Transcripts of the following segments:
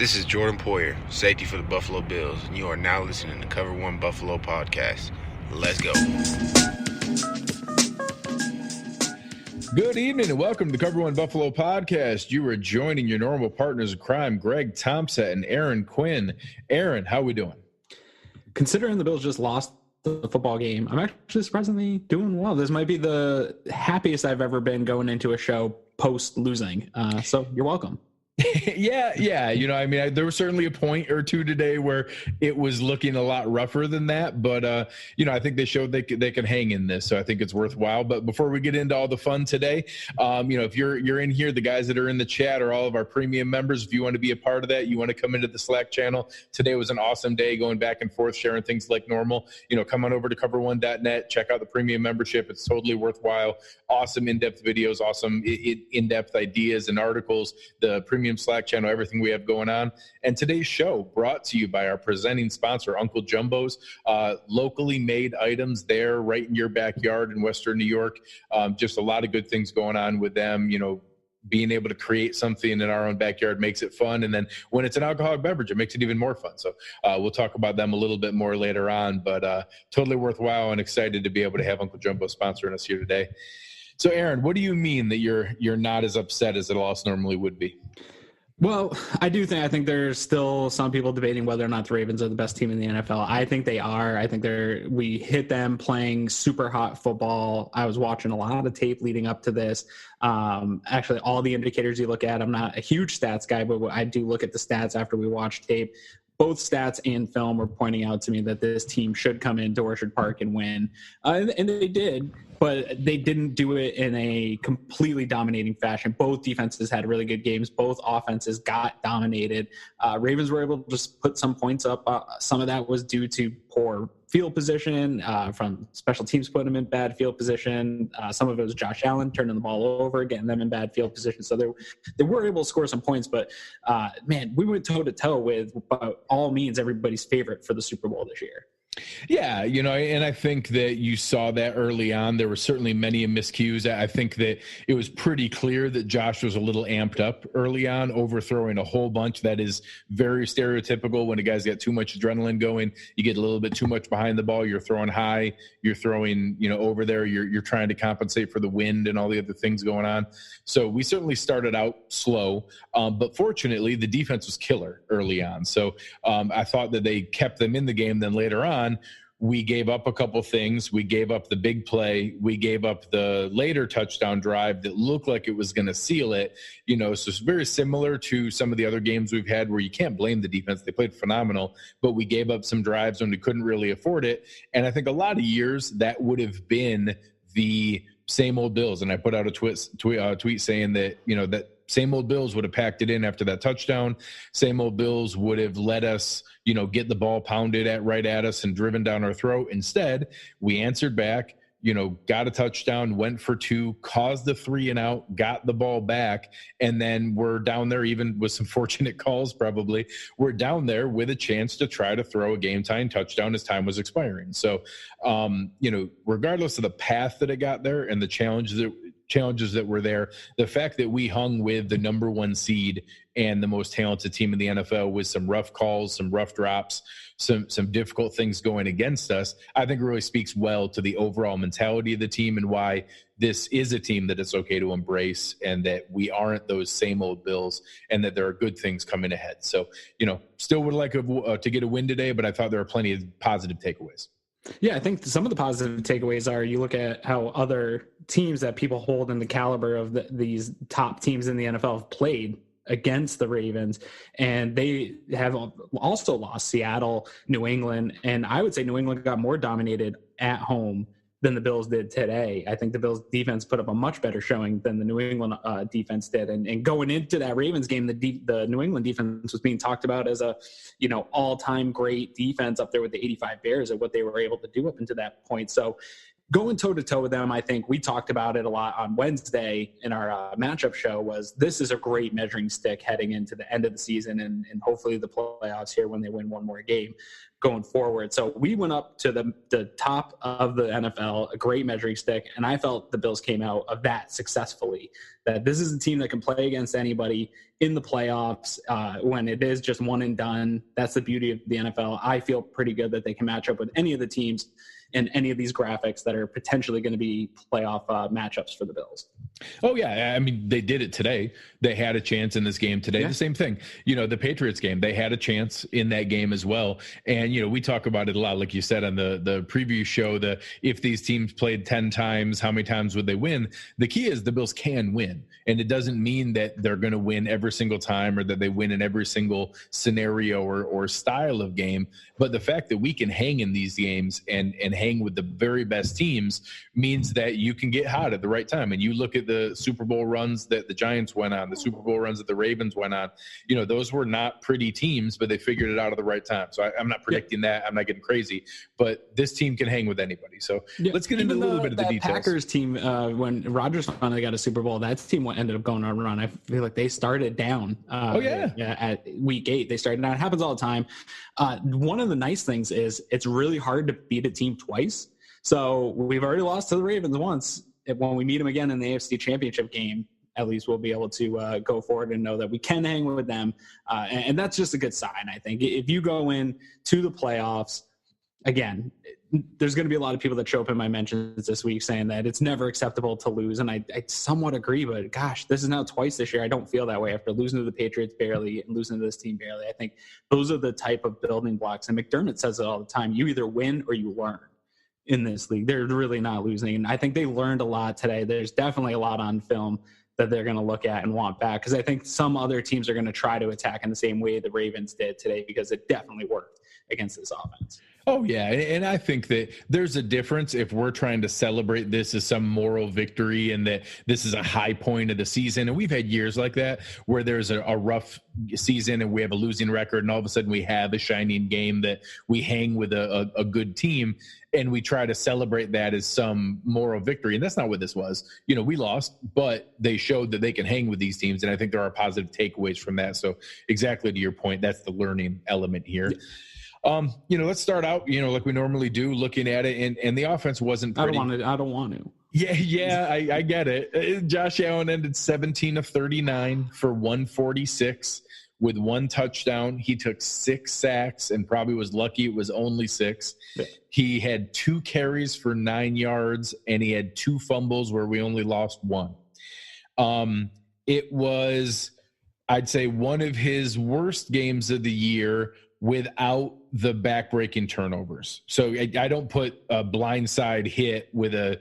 This is Jordan Poyer, safety for the Buffalo Bills, and you are now listening to Cover One Buffalo Podcast. Let's go. Good evening and welcome to the Cover One Buffalo Podcast. You are joining your normal partners of crime, Greg Thompson and Aaron Quinn. Aaron, how we doing? Considering the Bills just lost the football game, I'm actually surprisingly doing well. This might be the happiest I've ever been going into a show post losing. So you're welcome. Yeah. You know, I mean, there was certainly a point or two today where it was looking a lot rougher than that. But, you know, I think they showed they can hang in this. So I think it's worthwhile. But before we get into all the fun today, you know, if you're in here, the guys that are in the chat are all of our premium members. If you want to be a part of that, you want to come into the Slack channel. Today was an awesome day going back and forth, sharing things like normal. You know, come on over to cover1.net, check out the premium membership. It's totally worthwhile. Awesome in-depth videos, awesome in-depth ideas and articles. The premium Slack channel, everything we have going on. And today's show brought to you by our presenting sponsor, Uncle Jumbo's. Locally made items there right in your backyard in Western New York. Just a lot of good things going on with them. You know, being able to create something in our own backyard makes it fun. And then when it's an alcoholic beverage, it makes it even more fun. So we'll talk about them a little bit more later on, but totally worthwhile and excited to be able to have Uncle Jumbo sponsoring us here today. So Aaron, what do you mean that you're not as upset as a loss normally would be? Well, I think there's still some people debating whether or not the Ravens are the best team in the NFL. I think they are. I think we hit them playing super hot football. I was watching a lot of tape leading up to this. Actually, all the indicators you look at, I'm not a huge stats guy, but I do look at the stats after we watch tape. Both stats and film were pointing out to me that this team should come into Orchard Park and win. And they did, but they didn't do it in a completely dominating fashion. Both defenses had really good games. Both offenses got dominated. Ravens were able to just put some points up. Some of that was due to poor field position from special teams putting them in bad field position. Some of it was Josh Allen turning the ball over, getting them in bad field position. So they were able to score some points, but man, we went toe-to-toe with, by all means, everybody's favorite for the Super Bowl this year. Yeah, you know, and I think that you saw that early on. There were certainly many miscues. I think that it was pretty clear that Josh was a little amped up early on, overthrowing a whole bunch. That is very stereotypical when a guy's got too much adrenaline going. You get a little bit too much behind the ball. You're throwing high. You're throwing, you know, over there. You're trying to compensate for the wind and all the other things going on. So we certainly started out slow, but fortunately the defense was killer early on. So I thought that they kept them in the game. Then later on, we gave up a couple things. We gave up the big play. We gave up the later touchdown drive that looked like it was going to seal it. You know, so it's very similar to some of the other games we've had where you can't blame the defense. They played phenomenal, but we gave up some drives when we couldn't really afford it. And I think a lot of years that would have been the same old Bills. And I put out a tweet saying that, you know, that same old Bills would have packed it in after that touchdown. Same old Bills would have let us, you know, get the ball pounded right at us and driven down our throat. Instead, we answered back, you know, got a touchdown, went for two, caused the 3-and-out, got the ball back, and then we're down there, even with some fortunate calls probably, we're down there with a chance to try to throw a game-tying touchdown as time was expiring. So, you know, regardless of the path that it got there and the challenges that were there, the fact that we hung with the number one seed and the most talented team in the NFL with some rough calls, some rough drops, some difficult things going against us, I think really speaks well to the overall mentality of the team and why this is a team that it's okay to embrace and that we aren't those same old Bills and that there are good things coming ahead. So, you know, still would like to get a win today, but I thought there were plenty of positive takeaways. Yeah, I think some of the positive takeaways are you look at how other teams that people hold in the caliber of these top teams in the NFL have played against the Ravens, and they have also lost. Seattle, New England, and I would say New England got more dominated at home than the Bills did today. I think the Bills defense put up a much better showing than the New England defense did. And going into that Ravens game, the New England defense was being talked about as a, you know, all-time great defense up there with the 85 Bears and what they were able to do up into that point. So going toe-to-toe with them, I think we talked about it a lot on Wednesday in our matchup show, was this is a great measuring stick heading into the end of the season and hopefully the playoffs here when they win one more game going forward. So we went up to the top of the NFL, a great measuring stick, and I felt the Bills came out of that successfully, that this is a team that can play against anybody in the playoffs when it is just one and done. That's the beauty of the NFL. I feel pretty good that they can match up with any of the teams in any of these graphics that are potentially going to be playoff matchups for the Bills. Oh, yeah. I mean, they did it today. They had a chance in this game today. Yeah. The same thing. The Patriots game, they had a chance in that game as well. And, we talk about it a lot, like you said on the preview show, if these teams played 10 times, how many times would they win? The key is the Bills can win. And it doesn't mean that they're going to win every single time or that they win in every single scenario or style of game. But the fact that we can hang in these games and hang with the very best teams means that you can get hot at the right time. And you look at the Super Bowl runs that the Giants went on, the Super Bowl runs that the Ravens went on, those were not pretty teams, but they figured it out at the right time. So I'm not predicting that. I'm not getting crazy, but this team can hang with anybody. So let's get into a little bit of the details. Packers team, when Rodgers finally got a Super Bowl, that team ended up going on a run. I feel like they started down. At week 8, they started down. It happens all the time. One of the nice things is it's really hard to beat a team twice. So we've already lost to the Ravens once. When we meet them again in the AFC Championship game, at least we'll be able to go forward and know that we can hang with them. And that's just a good sign, I think. If you go in to the playoffs, again, there's going to be a lot of people that show up in my mentions this week saying that it's never acceptable to lose. And I somewhat agree, but gosh, this is now twice this year. I don't feel that way after losing to the Patriots barely and losing to this team barely. I think those are the type of building blocks. And McDermott says it all the time. You either win or you learn in this league. They're really not losing. And I think they learned a lot today. There's definitely a lot on film that they're going to look at and want back, because I think some other teams are going to try to attack in the same way the Ravens did today, because it definitely worked against this offense. Oh, yeah. And I think that there's a difference if we're trying to celebrate this as some moral victory and that this is a high point of the season. And we've had years like that where there's a rough season and we have a losing record and all of a sudden we have a shining game that we hang with a good team and we try to celebrate that as some moral victory. And that's not what this was. We lost, but they showed that they can hang with these teams. And I think there are positive takeaways from that. So exactly to your point, that's the learning element here. Yeah. Let's start out, like we normally do, looking at it, and the offense wasn't pretty. I don't want to. Yeah, I get it. Josh Allen ended 17 of 39 for 146 with 1 touchdown. He took 6 sacks and probably was lucky it was only 6. Yeah. He had 2 carries for 9 yards, and he had 2 fumbles where we only lost 1. It was, I'd say, one of his worst games of the year without the backbreaking turnovers. So I don't put a blindside hit with a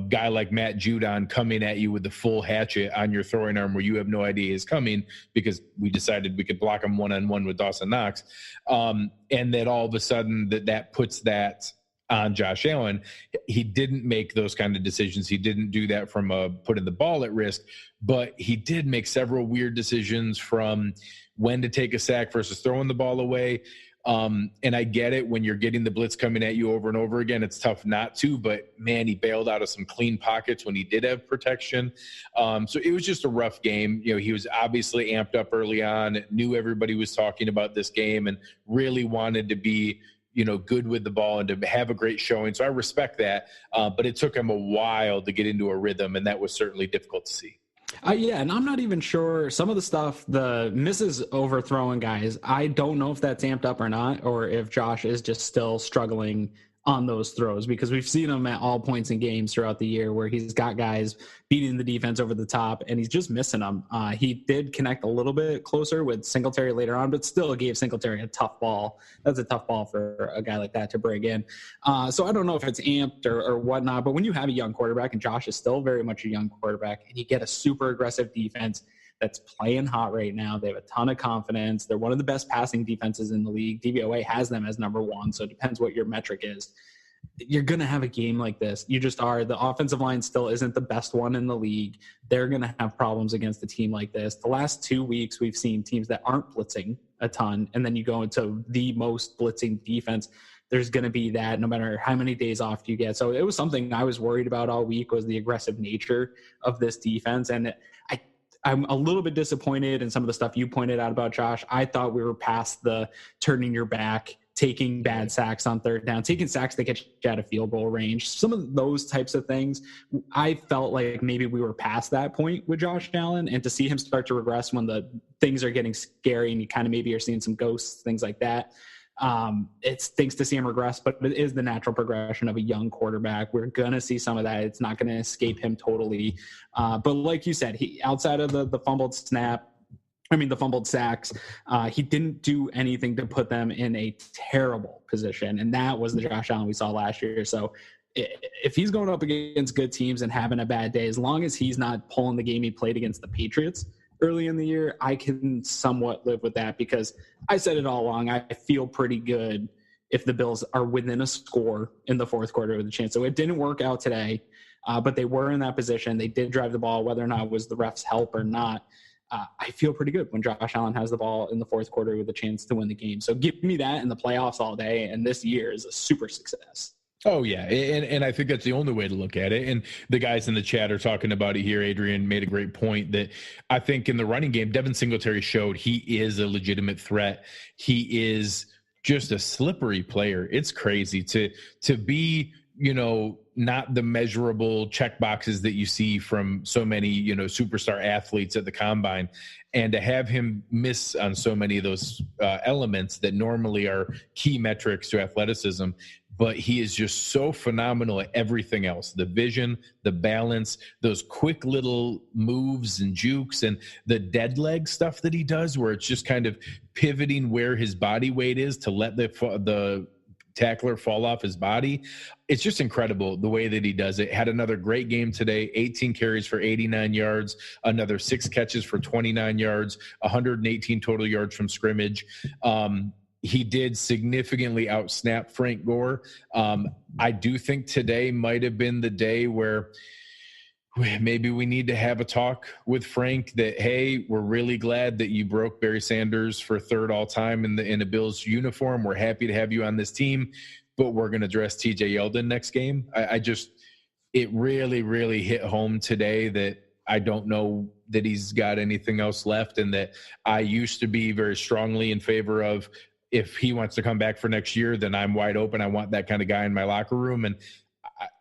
guy like Matt Judon coming at you with the full hatchet on your throwing arm where you have no idea he's coming, because we decided we could block him one-on-one with Dawson Knox. And that all of a sudden that puts that on Josh Allen. He didn't make those kind of decisions. He didn't do that from putting the ball at risk, but he did make several weird decisions from when to take a sack versus throwing the ball away. And I get it, when you're getting the blitz coming at you over and over again, it's tough not to, but man, he bailed out of some clean pockets when he did have protection. So it was just a rough game. He was obviously amped up early on, knew everybody was talking about this game and really wanted to be, good with the ball and to have a great showing. So I respect that. But it took him a while to get into a rhythm, and that was certainly difficult to see. Yeah, and I'm not even sure some of the stuff, the misses overthrowing guys, I don't know if that's amped up or not, or if Josh is just still struggling on those throws, because we've seen him at all points in games throughout the year where he's got guys beating the defense over the top and he's just missing them. He did connect a little bit closer with Singletary later on, but still gave Singletary a tough ball. That's a tough ball for a guy like that to bring in. So I don't know if it's amped or whatnot, but when you have a young quarterback, and Josh is still very much a young quarterback, and you get a super aggressive defense that's playing hot right now. They have a ton of confidence. They're one of the best passing defenses in the league. DVOA has them as number 1, so it depends what your metric is. You're going to have a game like this. You just are. The offensive line still isn't the best one in the league. They're going to have problems against a team like this. The last 2 weeks, we've seen teams that aren't blitzing a ton, and then you go into the most blitzing defense there's going to be that no matter how many days off you get. So it was something I was worried about all week, was the aggressive nature of this defense. And I'm a little bit disappointed in some of the stuff you pointed out about Josh. I thought we were past the turning your back, taking bad sacks on third down, taking sacks that get you out of field goal range. Some of those types of things, I felt like maybe we were past that point with Josh Allen, and to see him start to regress when the things are getting scary and you kind of maybe are seeing some ghosts, things like that. It stinks to see him regress, but it is the natural progression of a young quarterback. We're going to see some of that. It's not going to escape him totally. But like you said, he, outside of the fumbled sacks, he didn't do anything to put them in a terrible position. And that was the Josh Allen we saw last year. So if he's going up against good teams and having a bad day, as long as he's not pulling the game he played against the Patriots early in the year, I can somewhat live with that, because I said it all along. I feel pretty good if the Bills are within a score in the fourth quarter with a chance. So it didn't work out today, but they were in that position. They did drive the ball, whether or not it was the refs' help or not. I feel pretty good when Josh Allen has the ball in the fourth quarter with a chance to win the game. So give me that in the playoffs all day, and this year is a super success. Oh, yeah. And I think that's the only way to look at it. And the guys in the chat are talking about it here. Adrian made a great point that I think in the running game, Devin Singletary showed he is a legitimate threat. He is just a slippery player. It's crazy to be, not the measurable check boxes that you see from so many, superstar athletes at the combine, and to have him miss on so many of those elements that normally are key metrics to athleticism. But he is just so phenomenal at everything else. The vision, the balance, those quick little moves and jukes, and the dead leg stuff that he does, where it's just kind of pivoting where his body weight is to let the tackler fall off his body. It's just incredible the way that he does it. Had another great game today, 18 carries for 89 yards, another 6 catches for 29 yards, 118 total yards from scrimmage. He did significantly outsnap Frank Gore. I do think today might have been the day where maybe we need to have a talk with Frank that, hey, we're really glad that you broke Barry Sanders for third all time in a Bills uniform. We're happy to have you on this team, but we're going to dress TJ Yeldon next game. It really, really hit home today that I don't know that he's got anything else left, and that I used to be very strongly in favor of, if he wants to come back for next year, then I'm wide open. I want that kind of guy in my locker room. And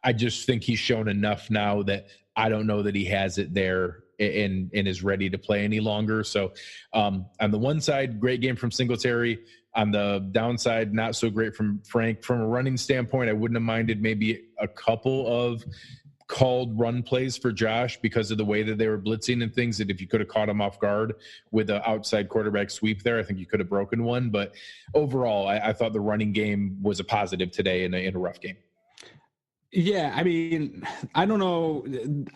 I just think he's shown enough now that I don't know that he has it there and is ready to play any longer. So on the one side, great game from Singletary. On the downside, not so great from Frank. From a running standpoint, I wouldn't have minded maybe a couple of called run plays for Josh because of the way that they were blitzing and things, that if you could have caught him off guard with an outside quarterback sweep there, I think you could have broken one. But overall, I thought the running game was a positive today in a rough game. Yeah, I mean, I don't know.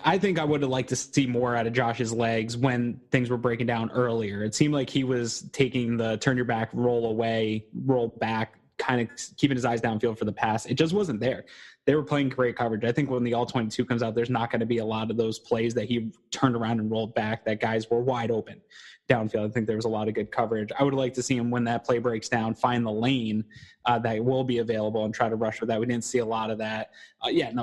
I think I would have liked to see more out of Josh's legs when things were breaking down earlier. It seemed like he was taking the turn your back, roll away, roll back, kind of keeping his eyes downfield for the pass. It just wasn't there. They were playing great coverage. I think when the All-22 comes out, there's not going to be a lot of those plays that he turned around and rolled back that guys were wide open downfield. I think there was a lot of good coverage. I would like to see him, when that play breaks down, find the lane that will be available and try to rush for that. We didn't see a lot of that.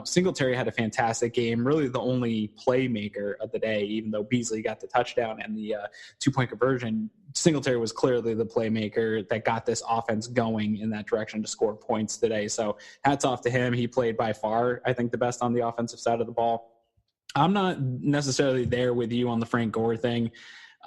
Singletary had a fantastic game, really the only playmaker of the day, even though Beasley got the touchdown and the 2-point conversion. Singletary was clearly the playmaker that got this offense going in that direction to score points today. So hats off to him. He played by far, I think, the best on the offensive side of the ball. I'm not necessarily there with you on the Frank Gore thing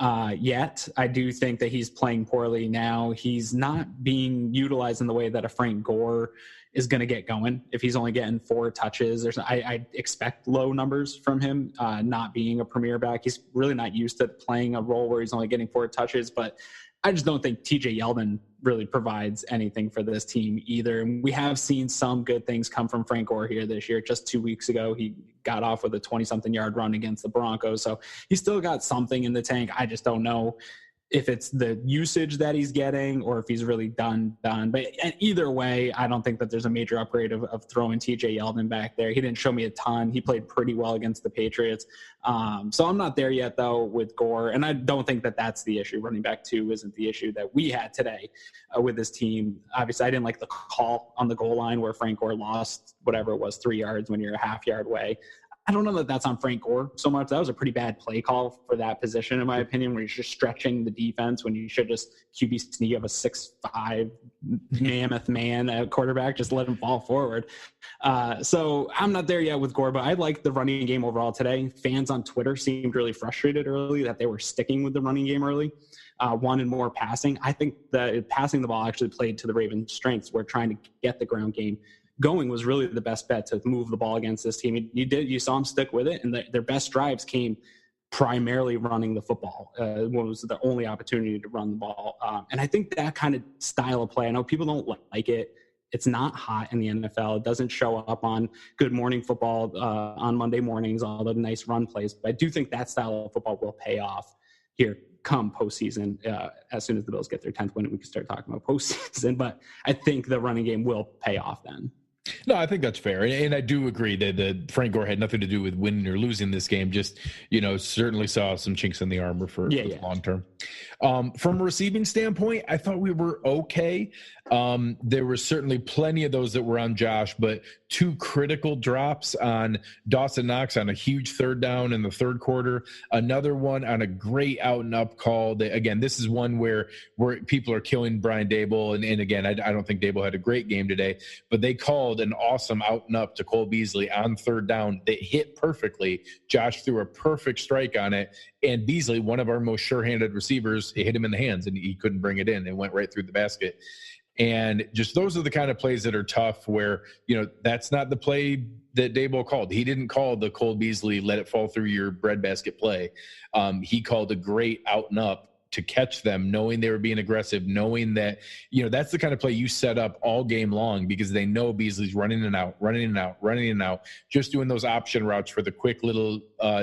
yet. I do think that he's playing poorly now. He's not being utilized in the way that a Frank Gore is going to get going. If he's only getting 4 touches, I expect low numbers from him, not being a premier back. He's really not used to playing a role where he's only getting 4 touches, but I just don't think TJ Yeldon really provides anything for this team either. And we have seen some good things come from Frank Gore here this year. Just 2 weeks ago, he got off with a 20-something yard run against the Broncos. So he's still got something in the tank. I just don't know if it's the usage that he's getting or if he's really done. But either way, I don't think that there's a major upgrade of throwing TJ Yeldon back there. He didn't show me a ton. He played pretty well against the Patriots. So I'm not there yet, though, with Gore. And I don't think that that's the issue. Running back 2 isn't the issue that we had today with this team. Obviously, I didn't like the call on the goal line where Frank Gore lost whatever it was, 3 yards when you're a half yard away. I don't know that that's on Frank Gore so much. That was a pretty bad play call for that position, in my opinion, where you're just stretching the defense when you should just QB sneak of a 6'5" mammoth man at quarterback, just let him fall forward. So I'm not there yet with Gore, but I like the running game overall today. Fans on Twitter seemed really frustrated early that they were sticking with the running game early. Wanted more passing. I think that passing the ball actually played to the Ravens' strengths. We're trying to get the ground game going was really the best bet to move the ball against this team. You saw them stick with it, and their best drives came primarily running the football. Was the only opportunity to run the ball. And I think that kind of style of play, I know people don't like it. It's not hot in the NFL. It doesn't show up on Good Morning Football on Monday mornings, all the nice run plays. But I do think that style of football will pay off here come postseason. As soon as the Bills get their 10th win, we can start talking about postseason. But I think the running game will pay off then. No, I think that's fair. And I do agree that Frank Gore had nothing to do with winning or losing this game. Just, certainly saw some chinks in the armor for the long term. From a receiving standpoint, I thought we were okay. There were certainly plenty of those that were on Josh, but 2 critical drops on Dawson Knox on a huge 3rd down in the 3rd quarter. Another one on a great out and up call. That, again, this is one where people are killing Brian Daboll. And again, I don't think Daboll had a great game today, but they called an awesome out and up to Cole Beasley on 3rd down that hit perfectly. Josh threw a perfect strike on it. And Beasley, one of our most sure-handed receivers, it hit him in the hands and he couldn't bring it in. It went right through the basket. And just those are the kind of plays that are tough where, that's not the play that Daboll called. He didn't call the Cole Beasley, let it fall through your breadbasket play. He called a great out and up to catch them, knowing they were being aggressive, knowing that, that's the kind of play you set up all game long because they know Beasley's running and out, just doing those option routes for the quick little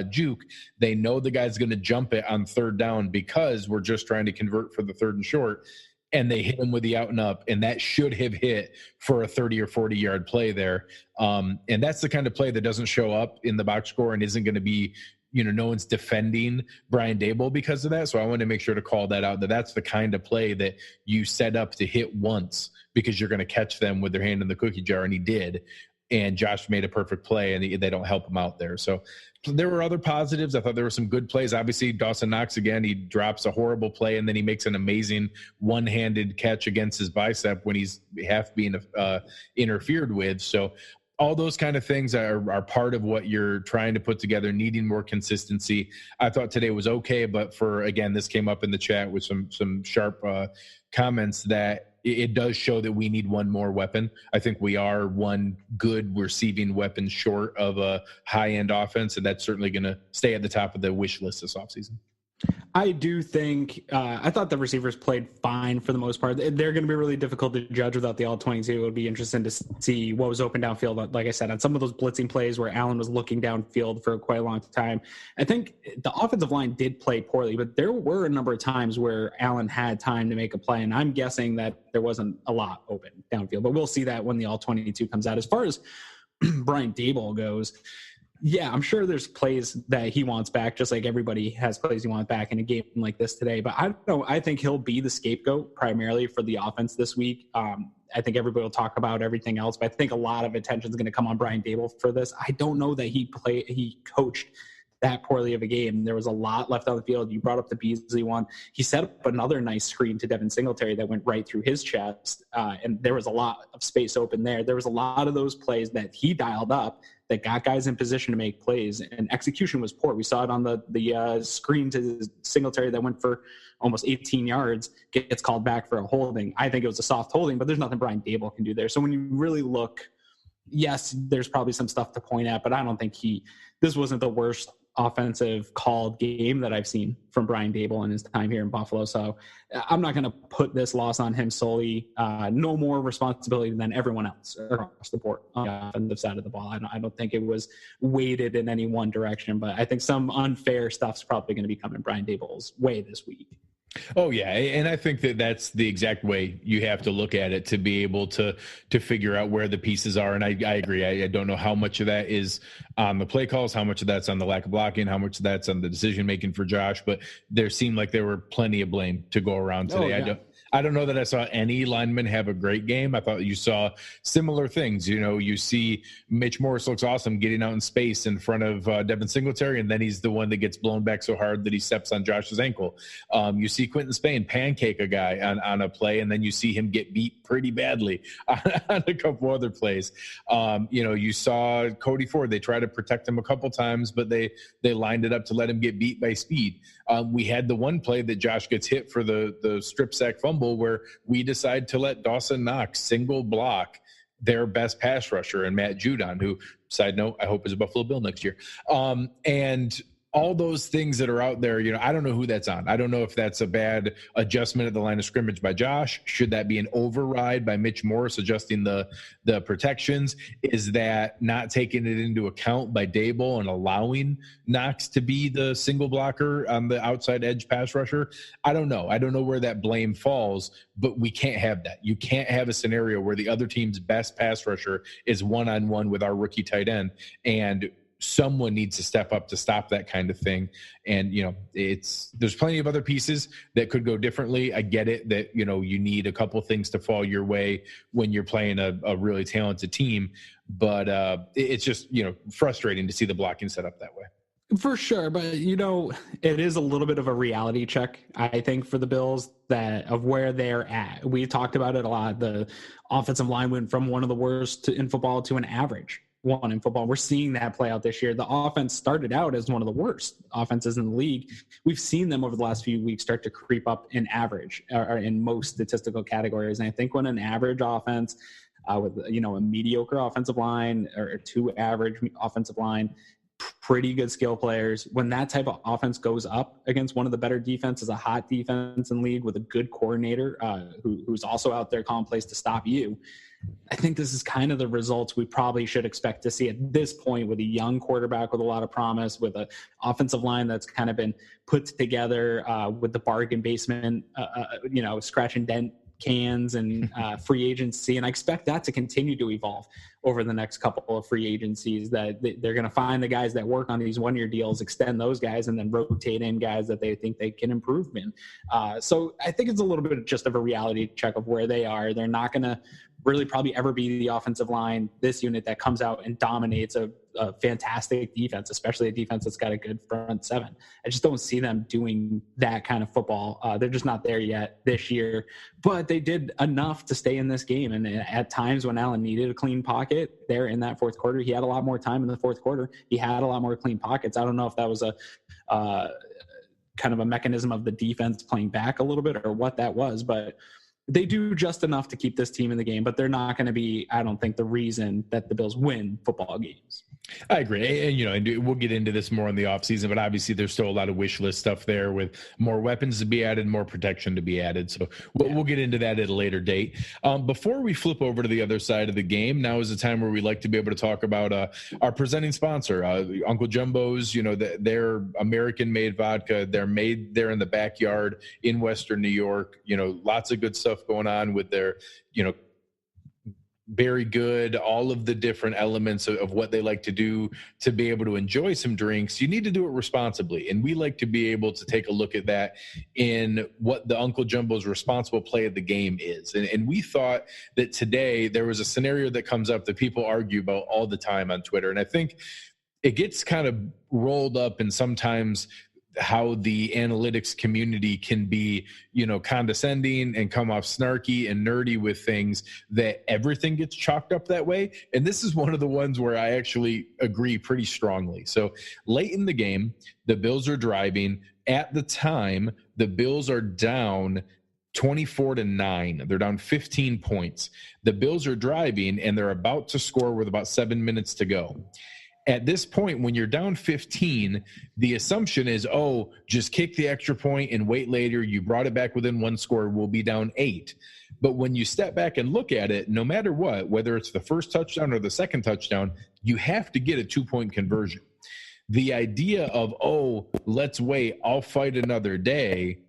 juke. They know the guy's going to jump it on 3rd down because we're just trying to convert for the 3rd and short. And they hit him with the out and up, and that should have hit for a 30 or 40 yard play there. And that's the kind of play that doesn't show up in the box score and isn't going to be, no one's defending Brian Daboll because of that. So I want to make sure to call that out, that's the kind of play that you set up to hit once because you're going to catch them with their hand in the cookie jar. And he did. And Josh made a perfect play, and they don't help him out there. So there were other positives. I thought there were some good plays. Obviously, Dawson Knox, again, he drops a horrible play, and then he makes an amazing one-handed catch against his bicep when he's half being interfered with. So all those kind of things are part of what you're trying to put together, needing more consistency. I thought today was okay, but again, this came up in the chat with some sharp comments that it does show that we need one more weapon. I think we are one good receiving weapon short of a high-end offense, and that's certainly going to stay at the top of the wish list this offseason. I do think I thought the receivers played fine for the most part. They're going to be really difficult to judge without the all-22. It would be interesting to see what was open downfield. Like I said, on some of those blitzing plays where Allen was looking downfield for quite a long time. I think the offensive line did play poorly, but there were a number of times where Allen had time to make a play, and I'm guessing that there wasn't a lot open downfield. But we'll see that when the all-22 comes out. As far as Brian Daboll goes, yeah, I'm sure there's plays that he wants back, just like everybody has plays he wants back in a game like this today. But I don't know. I think he'll be the scapegoat primarily for the offense this week. I think everybody will talk about everything else, but I think a lot of attention is going to come on Brian Daboll for this. I don't know that he coached that poorly of a game. There was a lot left on the field. You brought up the Beasley one. He set up another nice screen to Devin Singletary that went right through his chest, and there was a lot of space open there. There was a lot of those plays that he dialed up that got guys in position to make plays, and execution was poor. We saw it on the screen to Singletary that went for almost 18 yards, gets called back for a holding. I think it was a soft holding, but there's nothing Brian Daboll can do there. So when you really look, yes, there's probably some stuff to point at, but I don't think this wasn't the worst offensive called game that I've seen from Brian Daboll in his time here in Buffalo. So I'm not going to put this loss on him solely. No more responsibility than everyone else across the board on the offensive side of the ball. I don't think it was weighted in any one direction, but I think some unfair stuff's probably going to be coming Brian Daboll's way this week. Oh yeah, and I think that that's the exact way you have to look at it to be able to figure out where the pieces are. And I agree. I don't know how much of that is on the play calls, how much of that's on the lack of blocking, how much of that's on the decision making for Josh. But there seemed like there were plenty of blame to go around today. Oh, yeah. I don't know that I saw any lineman have a great game. I thought you saw similar things. You see Mitch Morris looks awesome getting out in space in front of Devin Singletary, and then he's the one that gets blown back so hard that he steps on Josh's ankle. You see Quentin Spain pancake a guy on a play, and then you see him get beat pretty badly on a couple other plays. You saw Cody Ford. They tried to protect him a couple times, but they lined it up to let him get beat by speed. We had the one play that Josh gets hit for the strip sack fumble where we decide to let Dawson Knox single block their best pass rusher and Matt Judon, who, side note, I hope is a Buffalo Bill next year. And all those things that are out there, I don't know who that's on. I don't know if that's a bad adjustment at the line of scrimmage by Josh. Should that be an override by Mitch Morris adjusting the protections? Is that not taking it into account by Dable and allowing Knox to be the single blocker on the outside edge pass rusher? I don't know. I don't know where that blame falls, but we can't have that. You can't have a scenario where the other team's best pass rusher is one-on-one with our rookie tight end, and someone needs to step up to stop that kind of thing. And, there's plenty of other pieces that could go differently. I get it that, you need a couple things to fall your way when you're playing a really talented team, but it's just, frustrating to see the blocking set up that way. For sure. But, it is a little bit of a reality check, I think, for the Bills of where they're at. We talked about it a lot. The offensive line went from one of the worst in football to an average one in football. We're seeing that play out this year. The offense started out as one of the worst offenses in the league. We've seen them over the last few weeks start to creep up in average or in most statistical categories. And I think when an average offense with a mediocre offensive line or two average offensive line, pretty good skill players, when that type of offense goes up against one of the better defenses, a hot defense in the league with a good coordinator who's also out there calling plays to stop you, I think this is kind of the results we probably should expect to see at this point, with a young quarterback with a lot of promise, with an offensive line that's kind of been put together with the bargain basement, scratch and dent cans and free agency. And I expect that to continue to evolve over the next couple of free agencies, that they're going to find the guys that work on these one-year deals, extend those guys, and then rotate in guys that they think they can improve in. So I think it's a little bit just of a reality check of where they are. They're not going to really probably ever be the offensive line, this unit that comes out and dominates a fantastic defense, especially a defense that's got a good front seven. I just don't see them doing that kind of football. They're just not there yet this year, but they did enough to stay in this game. And at times when Allen needed a clean pocket there in that fourth quarter, he had a lot more time in the fourth quarter. He had a lot more clean pockets. I don't know if that was a kind of a mechanism of the defense playing back a little bit or what that was, but they do just enough to keep this team in the game, but they're not going to be, I don't think, the reason that the Bills win football games. I agree. And, we'll get into this more in the offseason, but obviously there's still a lot of wish list stuff there with more weapons to be added, more protection to be added. So we'll get into that at a later date. Before we flip over to the other side of the game, now is the time where we like to be able to talk about our presenting sponsor, Uncle Jumbo's, their American-made vodka. They're made there in the backyard in Western New York. Lots of good stuff going on with their, very good, all of the different elements of what they like to do to be able to enjoy some drinks. You need to do it responsibly. And we like to be able to take a look at that in what the Uncle Jumbo's responsible play of the game is. And we thought that today there was a scenario that comes up that people argue about all the time on Twitter. And I think it gets kind of rolled up, and sometimes how the analytics community can be, condescending and come off snarky and nerdy with things, that everything gets chalked up that way. And this is one of the ones where I actually agree pretty strongly. So late in the game, the Bills are driving. At the time, the Bills are down 24-9. They're down 15 points. The Bills are driving and they're about to score with about 7 minutes to go. At this point, when you're down 15, the assumption is, just kick the extra point and wait later. You brought it back within one score. We'll be down 8. But when you step back and look at it, no matter what, whether it's the first touchdown or the second touchdown, you have to get a 2-point conversion. The idea of, let's wait, I'll fight another day,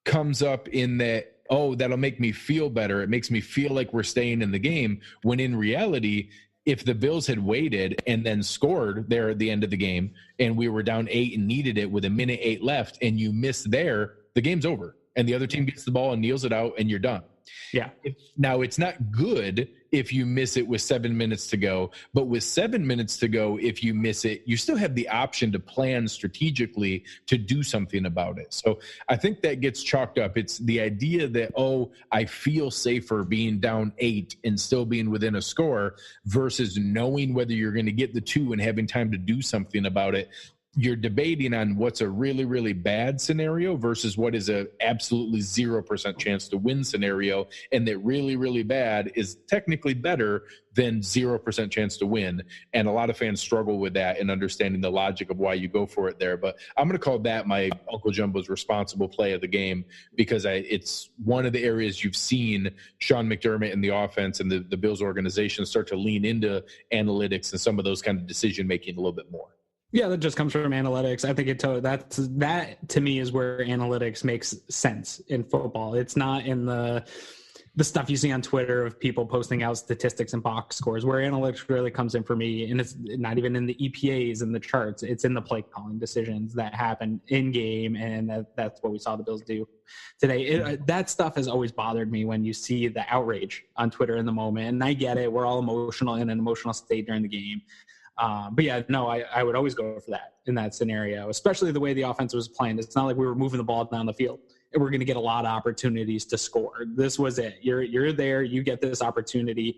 comes up in that, oh, that'll make me feel better. It makes me feel like we're staying in the game, when in reality, if the Bills had waited and then scored there at the end of the game and we were down 8 and needed it with 1:08 left and you miss there, the game's over and the other team gets the ball and kneels it out and you're done. Yeah. Now, it's not good if you miss it with 7 minutes to go, but with 7 minutes to go, if you miss it, you still have the option to plan strategically to do something about it. So I think that gets chalked up. It's the idea that, oh, I feel safer being down 8 and still being within a score versus knowing whether you're going to get the 2 and having time to do something about it. You're debating on what's a really, really bad scenario versus what is a absolutely 0% chance to win scenario. And that really, really bad is technically better than 0% chance to win. And a lot of fans struggle with that and understanding the logic of why you go for it there. But I'm going to call that my Uncle Jumbo's responsible play of the game, because it's one of the areas you've seen Sean McDermott and the offense and the Bills organization start to lean into analytics and some of those kind of decision-making a little bit more. Yeah, that just comes from analytics. I think that to me is where analytics makes sense in football. It's not in the stuff you see on Twitter of people posting out statistics and box scores. Where analytics really comes in for me, and it's not even in the EPAs and the charts. It's in the play calling decisions that happen in game, and that's what we saw the Bills do today. That stuff has always bothered me when you see the outrage on Twitter in the moment. And I get it. We're all emotional in an emotional state during the game. But yeah, no, I would always go for that in that scenario, especially the way the offense was playing. It's not like we were moving the ball down the field and we're going to get a lot of opportunities to score. This was it. You're there. You get this opportunity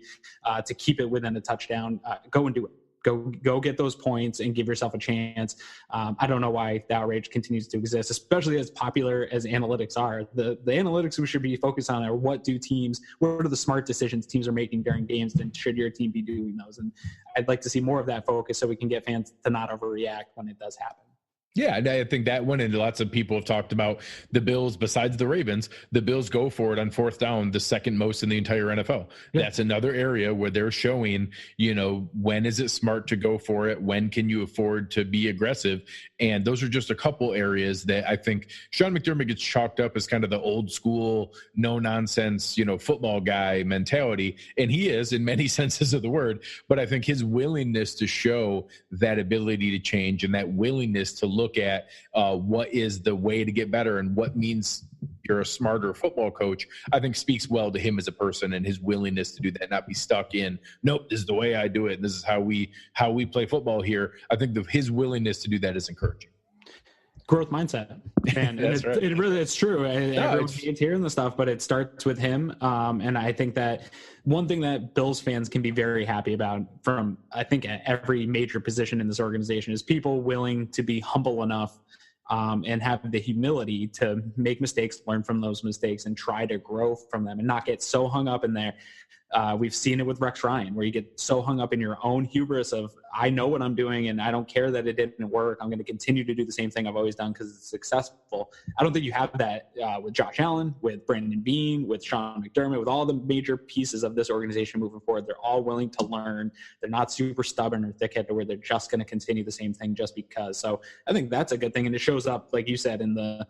to keep it within a touchdown. Go and do it. Go get those points and give yourself a chance. I don't know why the outrage continues to exist, especially as popular as analytics are. The analytics we should be focused on are what are the smart decisions teams are making during games, and should your team be doing those? And I'd like to see more of that focus so we can get fans to not overreact when it does happen. Yeah, and I think that one, and lots of people have talked about the Bills, besides the Ravens, the Bills go for it on fourth down the second most in the entire NFL. Yeah. That's another area where they're showing, when is it smart to go for it? When can you afford to be aggressive? And those are just a couple areas that I think Sean McDermott gets chalked up as kind of the old school, no nonsense, football guy mentality. And he is in many senses of the word, but I think his willingness to show that ability to change and that willingness to look at what is the way to get better and what means you're a smarter football coach, I think speaks well to him as a person and his willingness to do that, not be stuck in, nope, this is the way I do it, and this is how we play football here. I think his willingness to do that is encouraging. Growth mindset, and it's true. Everyone's hearing the stuff, but it starts with him. And I think that one thing that Bills fans can be very happy about from, I think, every major position in this organization is people willing to be humble enough and have the humility to make mistakes, learn from those mistakes, and try to grow from them and not get so hung up in there. We've seen it with Rex Ryan, where you get so hung up in your own hubris of, I know what I'm doing and I don't care that it didn't work. I'm going to continue to do the same thing I've always done because it's successful. I don't think you have that with Josh Allen, with Brandon Beane, with Sean McDermott, with all the major pieces of this organization moving forward. They're all willing to learn. They're not super stubborn or thick-headed where they're just going to continue the same thing just because. So I think that's a good thing. And it shows up, like you said, in the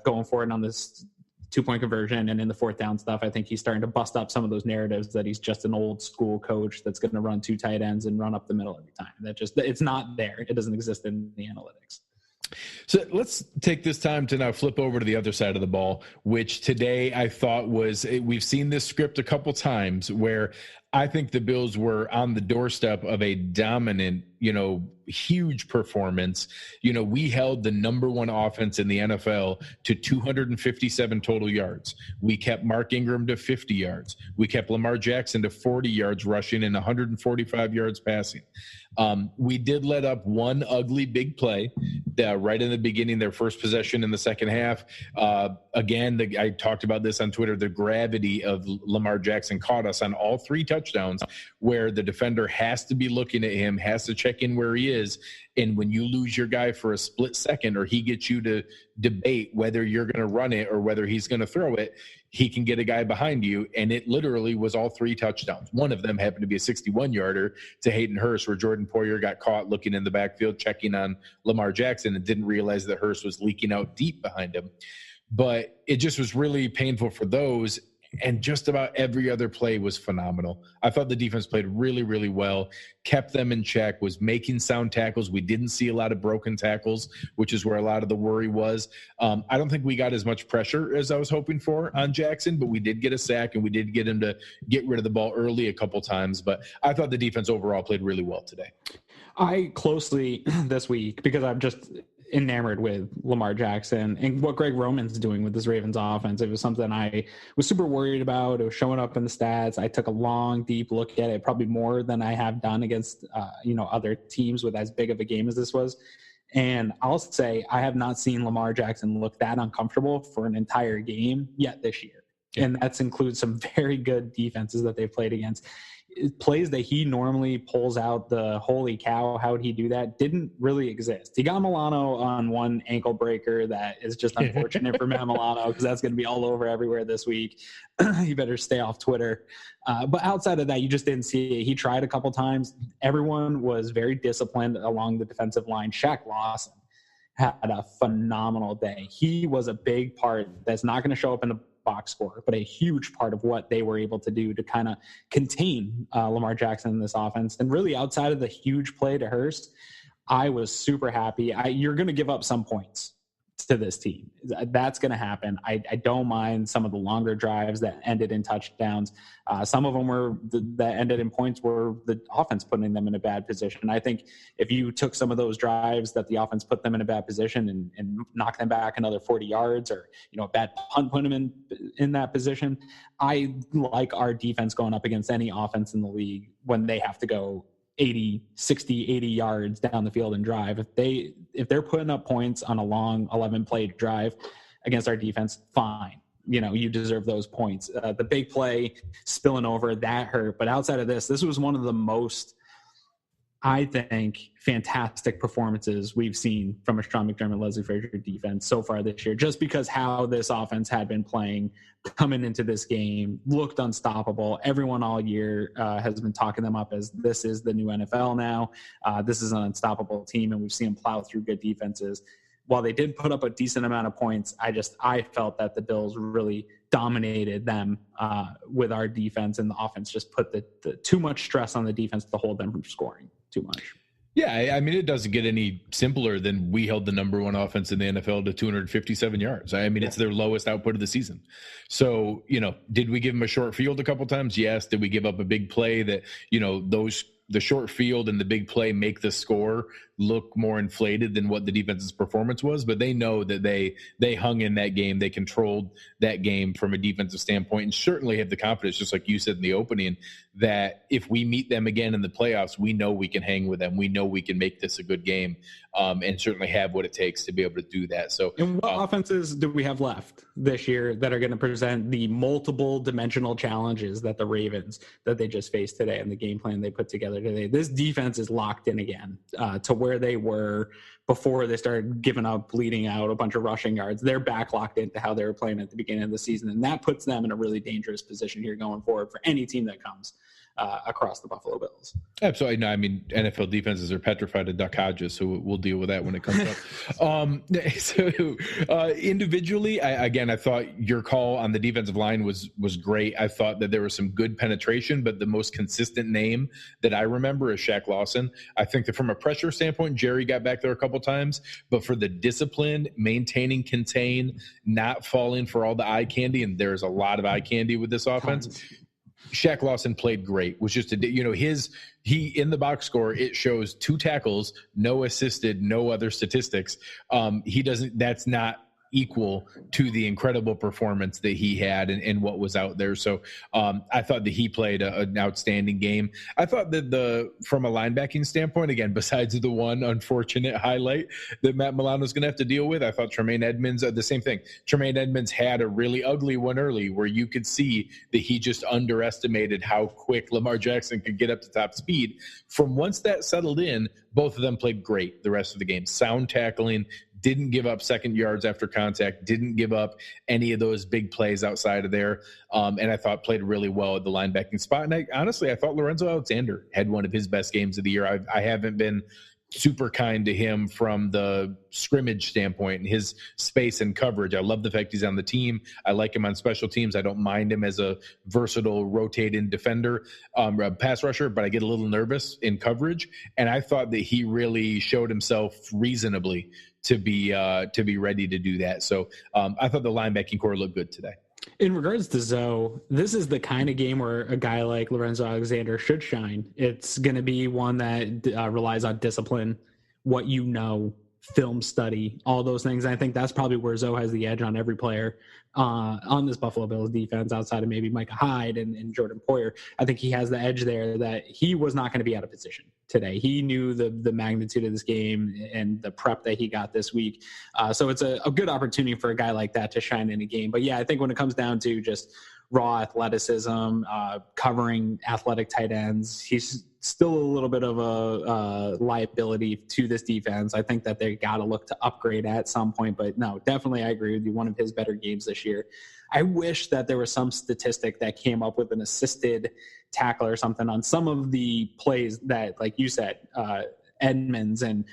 going forward on this 2-point conversion and in the fourth down stuff. I think he's starting to bust up some of those narratives that he's just an old school coach that's going to run 2 tight ends and run up the middle every time. It's not there. It doesn't exist in the analytics. So let's take this time to now flip over to the other side of the ball, which today I thought we've seen this script a couple times where I think the Bills were on the doorstep of a dominant, huge performance. We held the number 1 offense in the NFL to 257 total yards. We kept Mark Ingram to 50 yards. We kept Lamar Jackson to 40 yards rushing and 145 yards passing. We did let up one ugly big play right in the beginning, their first possession in the second half. Again, I talked about this on Twitter, the gravity of Lamar Jackson caught us on all 3 touchdowns where the defender has to be looking at him, has to check in where he is. And when you lose your guy for a split second or he gets you to debate whether you're going to run it or whether he's going to throw it, he can get a guy behind you. And it literally was all 3 touchdowns. One of them happened to be a 61-yarder to Hayden Hurst where Jordan Poyer got caught looking in the backfield, checking on Lamar Jackson and didn't realize that Hurst was leaking out deep behind him. but it just was really painful for those. And just about every other play was phenomenal. I thought the defense played really, really well, kept them in check, was making sound tackles. We didn't see a lot of broken tackles, which is where a lot of the worry was. I don't think we got as much pressure as I was hoping for on Jackson, but we did get a sack and we did get him to get rid of the ball early a couple times. But I thought the defense overall played really well today. I closely this week, because I'm just enamored with Lamar Jackson and what Greg Roman's doing with this Ravens offense. It was something I was super worried about. It was showing up in the stats. I took a long, deep look at it, probably more than I have done against, other teams with as big of a game as this was. And I'll say I have not seen Lamar Jackson look that uncomfortable for an entire game yet this year. Yeah. And that includes some very good defenses that they've played against. Plays that he normally pulls out the holy cow, how would he do that, didn't really exist. He got Milano on one ankle breaker that is just unfortunate for Matt Milano, because that's going to be all over everywhere this week. You better stay off Twitter. But outside of that, you just didn't see it. He tried a couple times. Everyone was very disciplined along the defensive line. Shaq Lawson had a phenomenal day. He was a big part that's not going to show up in the box score, but a huge part of what they were able to do to kind of contain Lamar Jackson in this offense. And really, outside of the huge play to Hurst, I was super happy. You're going to give up some points to this team. That's going to happen. I don't mind some of the longer drives that ended in touchdowns. Some of them that ended in points were the offense putting them in a bad position. I think if you took some of those drives that the offense put them in a bad position and knocked them back another 40 yards, or a bad punt put them in that position, I like our defense going up against any offense in the league when they have to go 80 yards down the field and drive. If they're putting up points on a long 11-play drive against our defense, fine. You deserve those points. The big play spilling over, that hurt. But outside of this was one of the most, I think, fantastic performances we've seen from a Sean McDermott, Leslie Frazier defense so far this year, just because how this offense had been playing coming into this game, looked unstoppable. Everyone all year has been talking them up as this is the new NFL now. This is an unstoppable team, and we've seen them plow through good defenses. While they did put up a decent amount of points, I felt that the Bills really dominated them with our defense, and the offense just put the too much stress on the defense to hold them from scoring too much. Yeah, I mean, it doesn't get any simpler than we held the number one offense in the NFL to 257 yards. I mean, It's their lowest output of the season. So, did we give them a short field a couple times? Yes. Did we give up a big play that, the short field and the big play make the score look more inflated than what the defense's performance was? But they know that they hung in that game. They controlled that game from a defensive standpoint, and certainly have the confidence, just like you said in the opening, that if we meet them again in the playoffs, we know we can hang with them. We know we can make this a good game, and certainly have what it takes to be able to do that. So, and what offenses do we have left this year that are going to present the multiple dimensional challenges that the Ravens that they just faced today and the game plan they put together today? This defense is locked in again to where they were before they started giving up, bleeding out a bunch of rushing yards. They're back locked into how they were playing at the beginning of the season, and that puts them in a really dangerous position here going forward for any team that comes across the Buffalo Bills. Absolutely. No, I mean, NFL defenses are petrified of Duck Hodges, so we'll deal with that when it comes up. Individually, I thought your call on the defensive line was great. I thought that there was some good penetration, but the most consistent name that I remember is Shaq Lawson. I think that from a pressure standpoint, Jerry got back there a couple times, but for the discipline, maintaining, contain, not falling for all the eye candy, and there's a lot of eye candy with this offense. Shaq Lawson played great. Was just he in the box score, it shows 2 tackles, no assisted, no other statistics. That's not equal to the incredible performance that he had and what was out there. So I thought that he played an outstanding game. I thought that from a linebacking standpoint, again, besides the one unfortunate highlight that Matt Milano is going to have to deal with, I thought Tremaine Edmonds, the same thing. Tremaine Edmonds had a really ugly one early where you could see that he just underestimated how quick Lamar Jackson could get up to top speed. From once that settled in, both of them played great the rest of the game. Sound tackling, didn't give up second yards after contact, didn't give up any of those big plays outside of there, and I thought played really well at the linebacking spot. And I thought Lorenzo Alexander had one of his best games of the year. I haven't been super kind to him from the scrimmage standpoint and his space and coverage. I love the fact he's on the team. I like him on special teams. I don't mind him as a versatile rotating defender, pass rusher, but I get a little nervous in coverage. And I thought that he really showed himself reasonably to be ready to do that. So I thought the linebacking core looked good today. In regards to Zoe, this is the kind of game where a guy like Lorenzo Alexander should shine. It's going to be one that relies on discipline, what you know, film study, all those things. And I think that's probably where Zoe has the edge on every player on this Buffalo Bills defense, outside of maybe Micah Hyde and Jordan Poyer. I think he has the edge there that he was not going to be out of position today. He knew the magnitude of this game and the prep that he got this week. So it's a good opportunity for a guy like that to shine in a game. But yeah, I think when it comes down to just raw athleticism, covering athletic tight ends, he's still a little bit of a liability to this defense. I think that they got to look to upgrade at some point, but no, definitely I agree with you. One of his better games this year. I wish that there was some statistic that came up with an assisted tackle or something on some of the plays that, like you said, Edmonds and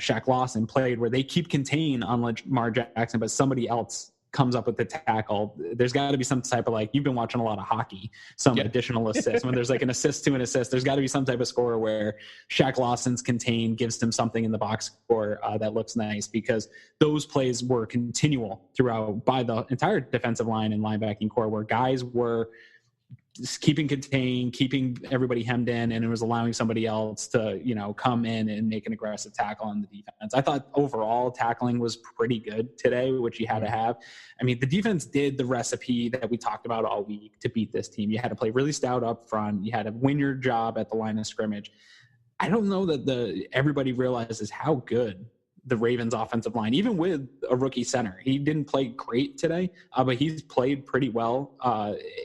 Shaq Lawson played, where they keep contained on Lamar Jackson, but somebody else comes up with the tackle. There's got to be some type of, like, you've been watching a lot of hockey, some additional assists. When there's like an assist to an assist, there's got to be some type of score where Shaq Lawson's contained, gives him something in the box score that looks nice, because those plays were continual throughout by the entire defensive line and linebacking core, where guys were just keeping contained, keeping everybody hemmed in, and it was allowing somebody else to, come in and make an aggressive tackle on the defense. I thought overall tackling was pretty good today, which you had to have. I mean, the defense did the recipe that we talked about all week to beat this team. You had to play really stout up front. You had to win your job at the line of scrimmage. I don't know that everybody realizes how good the Ravens offensive line, even with a rookie center. He didn't play great today, but he's played pretty well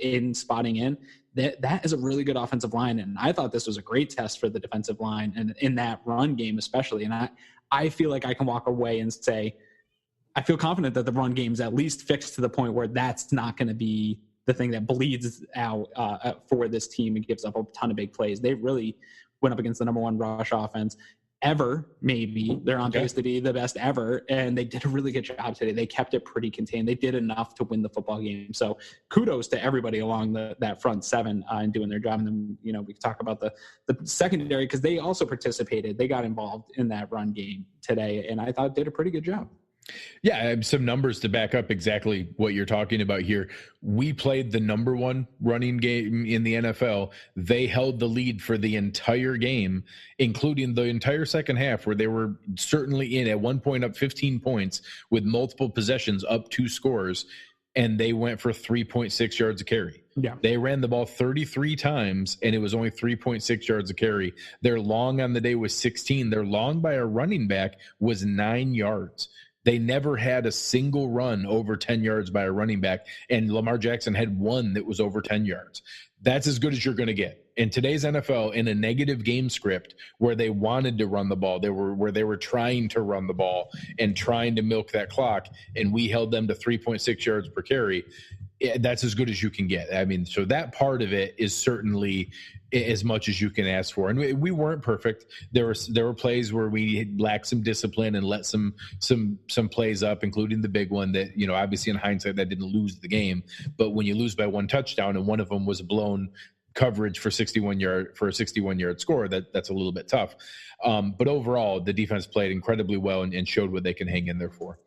in spotting in. That is a really good offensive line, and I thought this was a great test for the defensive line, and in that run game especially. And I feel like I can walk away and say I feel confident that the run game's at least fixed to the point where that's not going to be the thing that bleeds out for this team and gives up a ton of big plays. They really went up against the number one rush offense ever. Maybe they're on pace to be the best ever, and they did a really good job today. They kept it pretty contained. They did enough to win the football game. So kudos to everybody along that front seven and doing their job. And then we can talk about the secondary, because they also participated. They got involved in that run game today, and I thought did a pretty good job. Yeah, I have some numbers to back up exactly what you're talking about here. We played the number one running game in the NFL. They held the lead for the entire game, including the entire second half, where they were certainly at one point up 15 points with multiple possessions up 2 scores, and they went for 3.6 yards a carry. Yeah. They ran the ball 33 times, and it was only 3.6 yards a carry. Their long on the day was 16. Their long by a running back was 9 yards. They never had a single run over 10 yards by a running back, and Lamar Jackson had one that was over 10 yards. That's as good as you're going to get. In today's NFL, in a negative game script where they wanted to run the ball, they were trying to run the ball and trying to milk that clock, and we held them to 3.6 yards per carry. That's as good as you can get. I mean, so that part of it is certainly as much as you can ask for. And we weren't perfect. There were plays where we lacked some discipline and let some plays up, including the big one that, obviously in hindsight that didn't lose the game. But when you lose by 1 touchdown and one of them was blown coverage for a 61-yard score, that's a little bit tough. But overall, the defense played incredibly well and showed what they can hang in there for.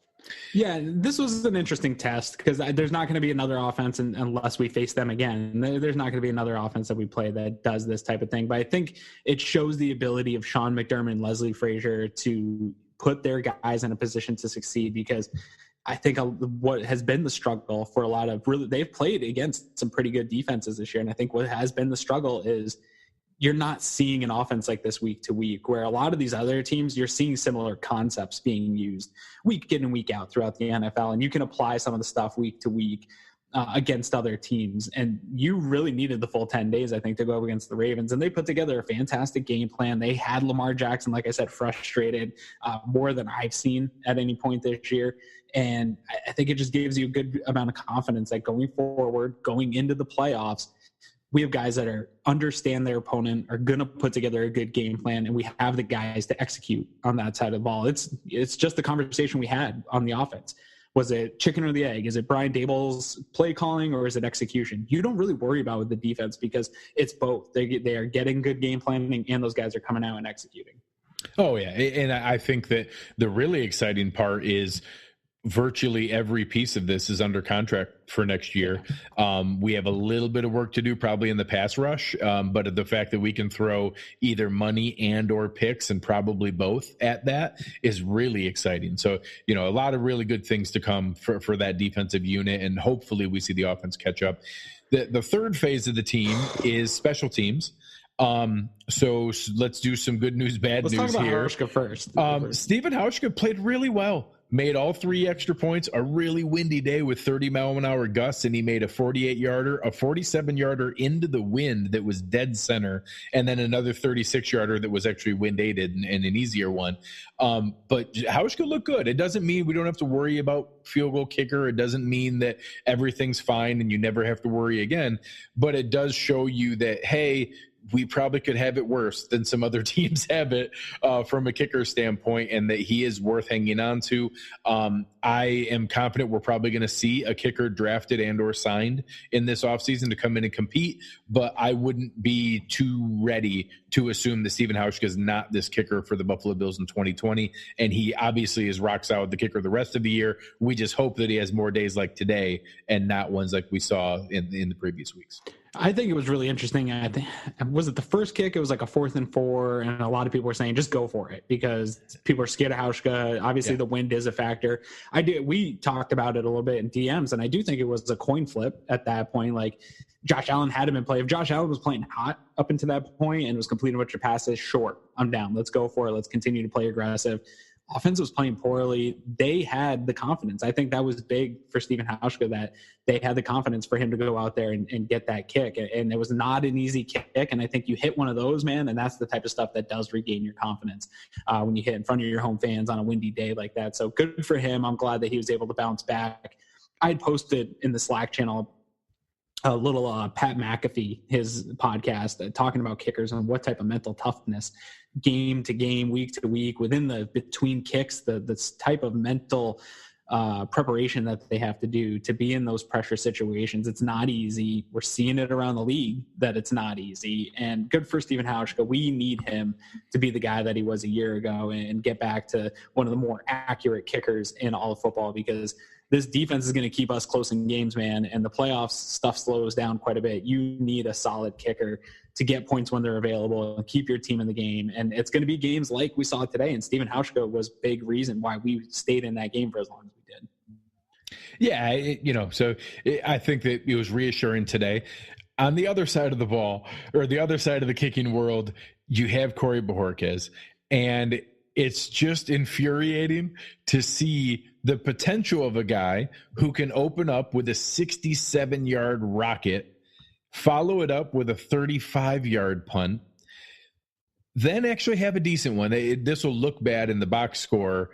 Yeah, this was an interesting test, because there's not going to be another offense unless we face them again. There's not going to be another offense that we play that does this type of thing. But I think it shows the ability of Sean McDermott and Leslie Frazier to put their guys in a position to succeed, because I think what has been the struggle for a lot of they've played against some pretty good defenses this year. And I think what has been the struggle is you're not seeing an offense like this week to week, where a lot of these other teams, you're seeing similar concepts being used week in and week out throughout the NFL. And you can apply some of the stuff week to week against other teams. And you really needed the full 10 days, I think, to go up against the Ravens. And they put together a fantastic game plan. They had Lamar Jackson, like I said, frustrated more than I've seen at any point this year. And I think it just gives you a good amount of confidence that going forward, going into the playoffs, we have guys that understand their opponent, are going to put together a good game plan, and we have the guys to execute on that side of the ball. It's just the conversation we had on the offense. Was it chicken or the egg? Is it Brian Daboll's play calling or is it execution? You don't really worry about with the defense because it's both. They are getting good game planning and those guys are coming out and executing. Oh, yeah. And I think that the really exciting part is virtually every piece of this is under contract for next year. We have a little bit of work to do probably in the pass rush, but the fact that we can throw either money and or picks and probably both at that is really exciting. So, a lot of really good things to come for that defensive unit, and hopefully we see the offense catch up. The third phase of the team is special teams. So let's do some good news, bad news here. Let's talk about Hauschka first. Steven Hauschka played really well. Made all 3 extra points, a really windy day with 30-mile-an-hour gusts, and he made a 48-yarder, a 47-yarder into the wind that was dead center, and then another 36-yarder that was actually wind-aided and an easier one. But Hauschka looked good. It doesn't mean we don't have to worry about field goal kicker. It doesn't mean that everything's fine and you never have to worry again. But it does show you that, hey, we probably could have it worse than some other teams have it from a kicker standpoint, and that he is worth hanging on to. I am confident we're probably going to see a kicker drafted and or signed in this offseason to come in and compete, but I wouldn't be too ready to assume that Steven Hauschka is not this kicker for the Buffalo Bills in 2020, and he obviously is rock solid the kicker the rest of the year. We just hope that he has more days like today and not ones like we saw in the previous weeks. I think it was really interesting. I think, was it the first kick? It was like a 4th and 4, and a lot of people were saying just go for it because people are scared of Hauschka. Obviously, the wind is a factor. We talked about it a little bit in DMs, and I do think it was a coin flip at that point. Like Josh Allen had him in play. If Josh Allen was playing hot up until that point and was completing a bunch of passes, sure, I'm down. Let's go for it. Let's continue to play aggressive. Offense was playing poorly. They had the confidence. I think that was big for Steven Hauschka, that they had the confidence for him to go out there and get that kick. And it was not an easy kick. And I think you hit one of those, man, and that's the type of stuff that does regain your confidence when you hit in front of your home fans on a windy day like that. So good for him. I'm glad that he was able to bounce back. I had posted in the Slack channel a little Pat McAfee, his podcast, talking about kickers and what type of mental toughness game to game, week to week, within the between kicks, the type of mental preparation that they have to do to be in those pressure situations. It's not easy. We're seeing it around the league that it's not easy. And good for Steven Hauschka. We need him to be the guy that he was a year ago and get back to one of the more accurate kickers in all of football, because this defense is going to keep us close in games, man, and the playoffs stuff slows down quite a bit. You need a solid kicker to get points when they're available and keep your team in the game. And it's going to be games like we saw today, and Steven Hauschka was a big reason why we stayed in that game for as long as we did. Yeah, so I think that it was reassuring today. On the other side of the ball, or the other side of the kicking world, you have Corey Bojorquez, and it's just infuriating to see the potential of a guy who can open up with a 67-yard rocket, follow it up with a 35-yard punt, then actually have a decent one. This will look bad in the box score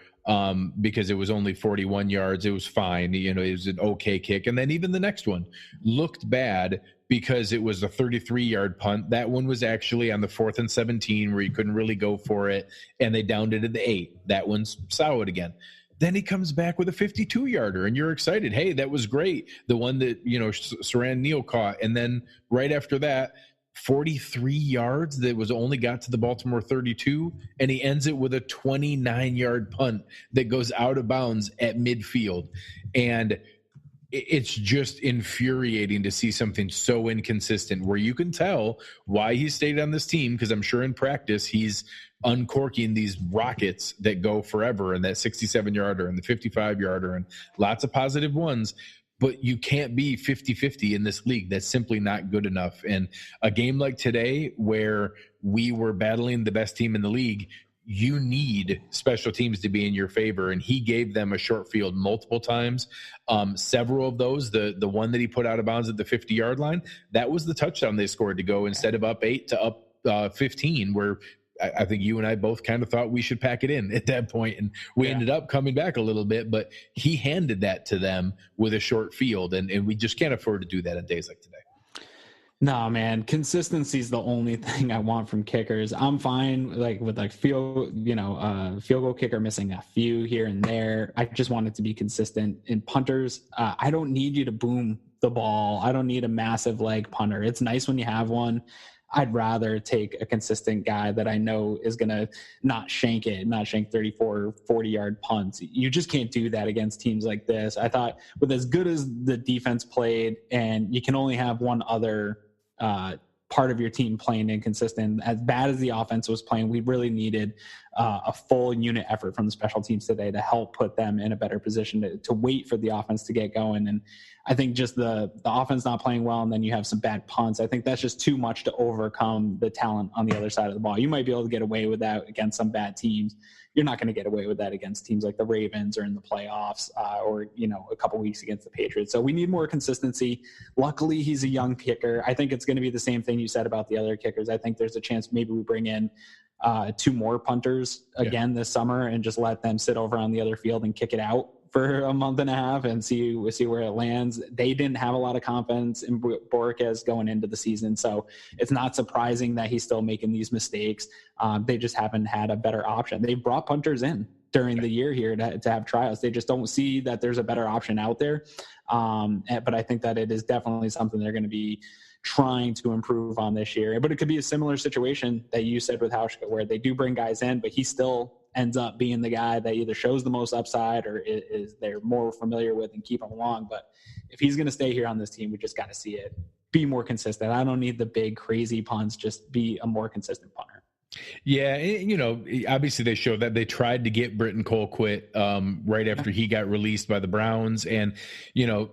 because it was only 41 yards. It was fine. It was an okay kick. And then even the next one looked bad because it was a 33-yard punt. That one was actually on the 4th and 17 where you couldn't really go for it, and they downed it at the 8. That one's solid again. Then he comes back with a 52-yarder, and you're excited. Hey, that was great. The one that, Saran Neal caught. And then right after that, 43 yards that was only got to the Baltimore 32, and he ends it with a 29-yard punt that goes out of bounds at midfield. And it's just infuriating to see something so inconsistent where you can tell why he stayed on this team, because I'm sure in practice he's uncorking these rockets that go forever, and that 67-yarder and the 55-yarder and lots of positive ones. But you can't be 50-50 in this league. That's simply not good enough. And a game like today where we were battling the best team in the league, you need special teams to be in your favor. And he gave them a short field multiple times. Several of those, the one that he put out of bounds at the 50-yard line, that was the touchdown they scored to go instead of up 8 to up 15, where I think you and I both kind of thought we should pack it in at that point, and we ended up coming back a little bit, but he handed that to them with a short field, and we just can't afford to do that on days like today. No, man, consistency is the only thing I want from kickers. I'm fine with field goal kicker missing a few here and there. I just want it to be consistent. In punters, I don't need you to boom the ball. I don't need a massive leg punter. It's nice when you have one. I'd rather take a consistent guy that I know is going to not shank 34, 40-yard punts. You just can't do that against teams like this. I thought with as good as the defense played, and you can only have one other part of your team playing inconsistent, as bad as the offense was playing, we really needed a full unit effort from the special teams today to help put them in a better position to wait for the offense to get going. And I think just the offense not playing well, and then you have some bad punts, I think that's just too much to overcome the talent on the other side of the ball. You might be able to get away with that against some bad teams. You're not going to get away with that against teams like the Ravens or in the playoffs or, a couple weeks against the Patriots. So we need more consistency. Luckily, he's a young kicker. I think it's going to be the same thing you said about the other kickers. I think there's a chance maybe we bring in 2 more punters again this summer and just let them sit over on the other field and kick it out for a month and a half and see where it lands. They didn't have a lot of confidence in Borges going into the season, so it's not surprising that he's still making these mistakes. They just haven't had a better option. They brought punters in during the year here to have trials. They just don't see that there's a better option out there. But I think that it is definitely something they're going to be trying to improve on this year. But it could be a similar situation that you said with Hauschka, where they do bring guys in, but he still ends up being the guy that either shows the most upside or is they're more familiar with and keep him along. But if he's going to stay here on this team, we just got to see it be more consistent. I don't need the big crazy punts, just be a more consistent punter. Yeah, obviously they showed that they tried to get Britton Colquitt right after he got released by the Browns. And,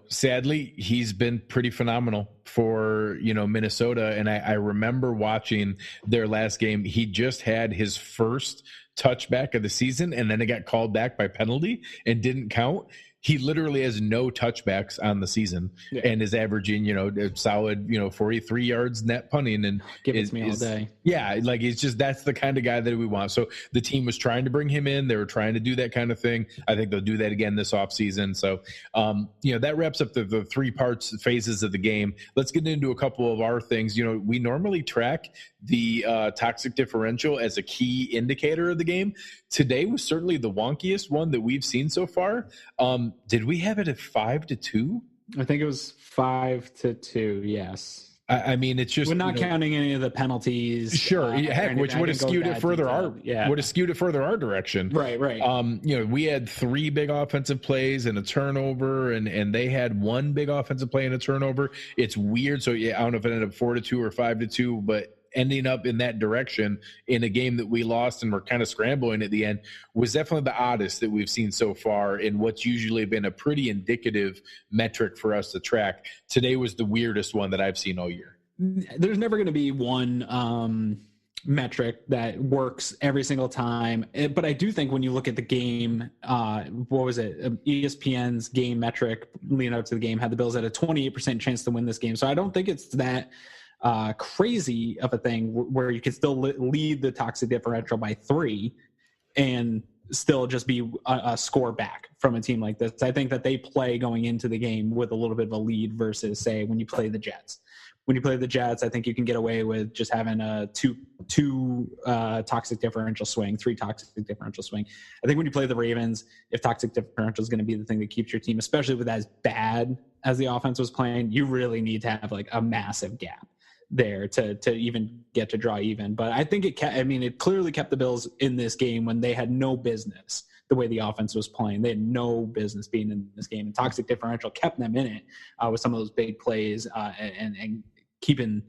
sadly, he's been pretty phenomenal for, Minnesota. And I remember watching their last game. He just had his first touchback of the season, and then it got called back by penalty and didn't count. He literally has no touchbacks on the season and is averaging, a solid, 43 yards net punting. And gives me all day. Yeah. It's just, that's the kind of guy that we want. So the team was trying to bring him in. They were trying to do that kind of thing. I think they'll do that again this offseason. So, that wraps up the 3 phases of the game. Let's get into a couple of our things. We normally track the toxic differential as a key indicator of the game. Today was certainly the wonkiest one that we've seen so far. Did we have it at 5-2? I think it was 5-2. Yes. I mean, it's just we're not counting any of the penalties. Sure, heck, which would have skewed it further our direction. Right. We had 3 big offensive plays and a turnover, and they had 1 big offensive play and a turnover. It's weird. So I don't know if it ended up 4-2 or 5-2, but ending up in that direction in a game that we lost and we're kind of scrambling at the end was definitely the oddest that we've seen so far in what's usually been a pretty indicative metric for us to track. Today was the weirdest one that I've seen all year. There's never going to be one metric that works every single time. But I do think when you look at the game, what was it? ESPN's game metric leading up to the game had the Bills at a 28% chance to win this game. So I don't think it's that crazy of a thing where you can still lead the toxic differential by 3 and still just be a score back from a team like this. I think that they play going into the game with a little bit of a lead versus, say, when you play the Jets. When you play the Jets, I think you can get away with just having a two toxic differential swing, 3 toxic differential swing. I think when you play the Ravens, if toxic differential is going to be the thing that keeps your team, especially with as bad as the offense was playing, you really need to have a massive gap there to even get to draw even. But I think it clearly kept the Bills in this game when they had no business. The way the offense was playing, they had no business being in this game, and toxic differential kept them in it with some of those big plays and keeping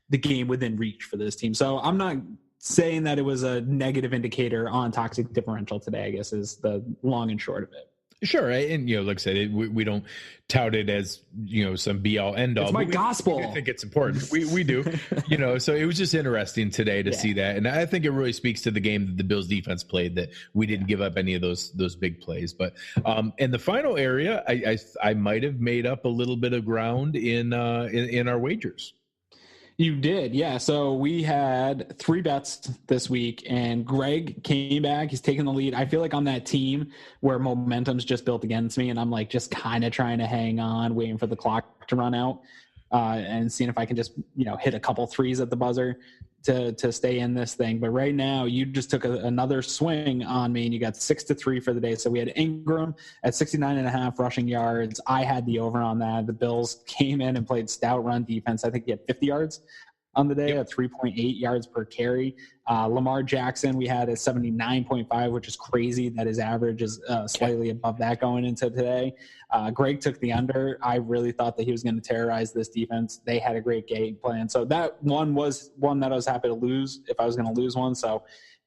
the game within reach for this team. So I'm not saying that it was a negative indicator on toxic differential today, I guess, is the long and short of it. Sure. And, like I said, we don't tout it as, some be all end all. It's my gospel. I think it's important. We do, so it was just interesting today to see that. And I think it really speaks to the game that the Bills defense played, that we didn't give up any of those big plays. But in the final area, I might have made up a little bit of ground in our wagers. You did, yeah. So we had 3 bets this week, and Greg came back. He's taking the lead. I feel like I'm that team where momentum's just built against me, and I'm just kind of trying to hang on, waiting for the clock to run out. and seeing if I can just, hit a couple threes at the buzzer to stay in this thing. But right now you just took another swing on me and you got 6-3 for the day. So we had Ingram at 69.5 rushing yards. I had the over on that. The Bills came in and played stout run defense. I think he had 50 yards on the day at 3.8 yards per carry. Lamar Jackson, we had at 79.5, which is crazy that his average is slightly above that going into today. Greg took the under. I really thought that he was going to terrorize this defense. They had a great game plan. So that one was one that I was happy to lose if I was going to lose one. So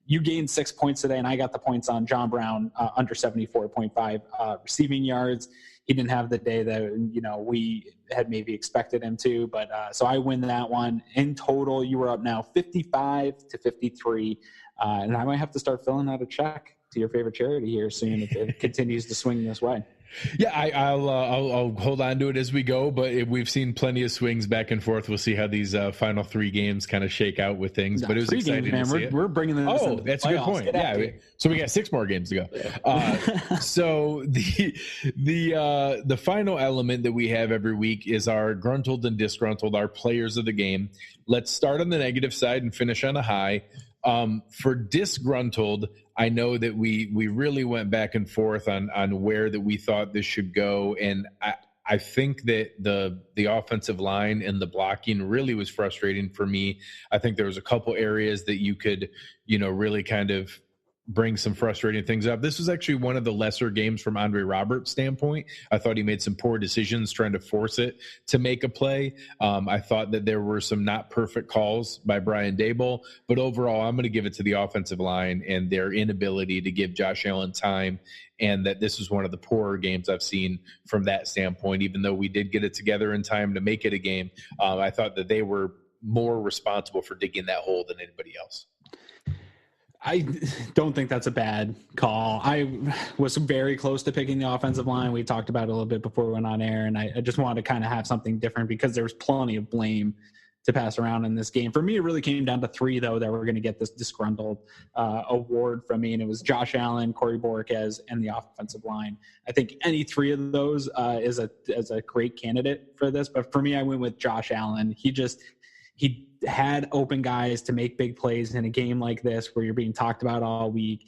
you gained 6 points today, and I got the points on John Brown, under 74.5 receiving yards. He didn't have the day that, we had maybe expected him to, but so I win that one. In total, you were up now 55-53, and I might have to start filling out a check to your favorite charity here soon if it continues to swing this way. Yeah, I'll hold on to it as we go, but we've seen plenty of swings back and forth. We'll see how these final 3 games kind of shake out with things. But it was exciting to see it. We're bringing this. Oh, that's a good point. Yeah, so we got 6 more games to go. So the final element that we have every week is our gruntled and disgruntled, our players of the game. Let's start on the negative side and finish on a high. For disgruntled, I know that we really went back and forth on where that we thought this should go. And I think that the offensive line and the blocking really was frustrating for me. I think there was a couple areas that you could, really kind of bring some frustrating things up. This was actually one of the lesser games from Andre Roberts' standpoint. I thought he made some poor decisions trying to force it to make a play. I thought that there were some not perfect calls by Brian Daboll, but overall, I'm going to give it to the offensive line and their inability to give Josh Allen time, and that this was one of the poorer games I've seen from that standpoint. Even though we did get it together in time to make it a game, I thought that they were more responsible for digging that hole than anybody else. I don't think that's a bad call. I was very close to picking the offensive line. We talked about it a little bit before we went on air, and I just wanted to kind of have something different because there was plenty of blame to pass around in this game. For me, it really came down to 3, though, that were going to get this disgruntled award from me, and it was Josh Allen, Corey Borquez, and the offensive line. I think any 3 of those is a great candidate for this, but for me, I went with Josh Allen. He had open guys to make big plays in a game like this where you're being talked about all week.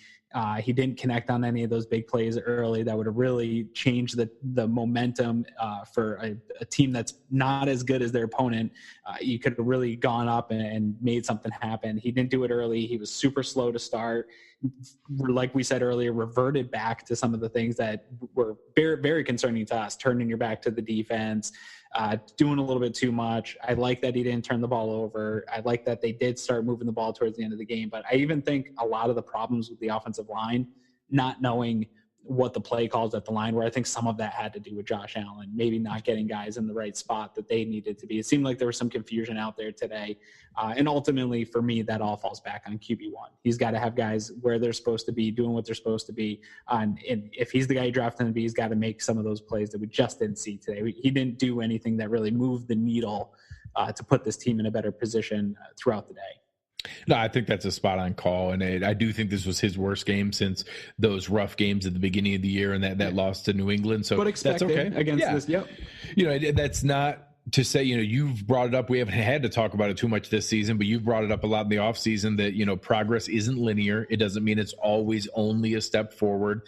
He didn't connect on any of those big plays early that would have really changed the momentum for a team that's not as good as their opponent. You could have really gone up and made something happen. He didn't do it early. He was super slow to start. Like we said earlier, reverted back to some of the things that were very, very concerning to us, turning your back to the defense, doing a little bit too much. I like that he didn't turn the ball over. I like that they did start moving the ball towards the end of the game. But I even think a lot of the problems with the offensive line, not knowing what the play calls at the line, where I think some of that had to do with Josh Allen, maybe not getting guys in the right spot that they needed to be. It seemed like there was some confusion out there today. And ultimately, for me, that all falls back on QB1. He's got to have guys where they're supposed to be, doing what they're supposed to be. And if he's the guy you drafted to be, he's got to make some of those plays that we just didn't see today. He didn't do anything that really moved the needle to put this team in a better position throughout the day. No, I think that's a spot-on call, and I do think this was his worst game since those rough games at the beginning of the year and that loss to New England. So that's okay against this. Yep. That's not to say, you've brought it up. We haven't had to talk about it too much this season, but you've brought it up a lot in the offseason that, progress isn't linear. It doesn't mean it's always only a step forward.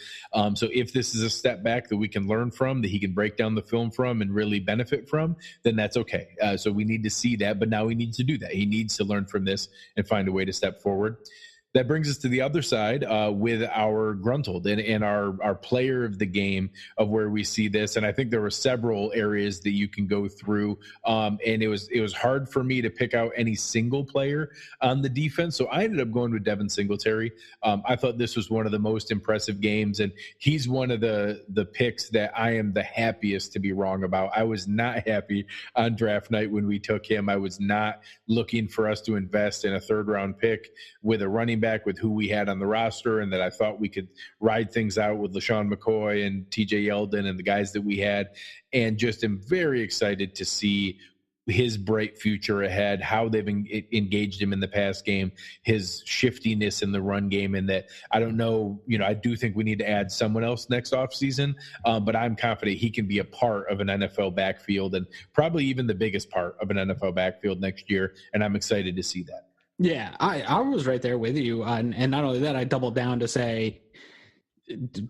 So if this is a step back that we can learn from, that he can break down the film from and really benefit from, then that's okay. So we need to see that, but now he needs to do that. He needs to learn from this and find a way to step forward. That brings us to the other side with our gruntled and our player of the game of where we see this. And I think there were several areas that you can go through. And it was hard for me to pick out any single player on the defense. So I ended up going with Devin Singletary. I thought this was one of the most impressive games. And he's one of the picks that I am the happiest to be wrong about. I was not happy on draft night when we took him. I was not looking for us to invest in a 3rd-round pick with a running back with who we had on the roster, and that I thought we could ride things out with LaShawn McCoy and TJ Yeldon and the guys that we had, and just am very excited to see his bright future ahead, how they've engaged him in the pass game, his shiftiness in the run game, and that I don't know, I do think we need to add someone else next offseason, but I'm confident he can be a part of an NFL backfield and probably even the biggest part of an NFL backfield next year, and I'm excited to see that. Yeah, I was right there with you. And not only that, I doubled down to say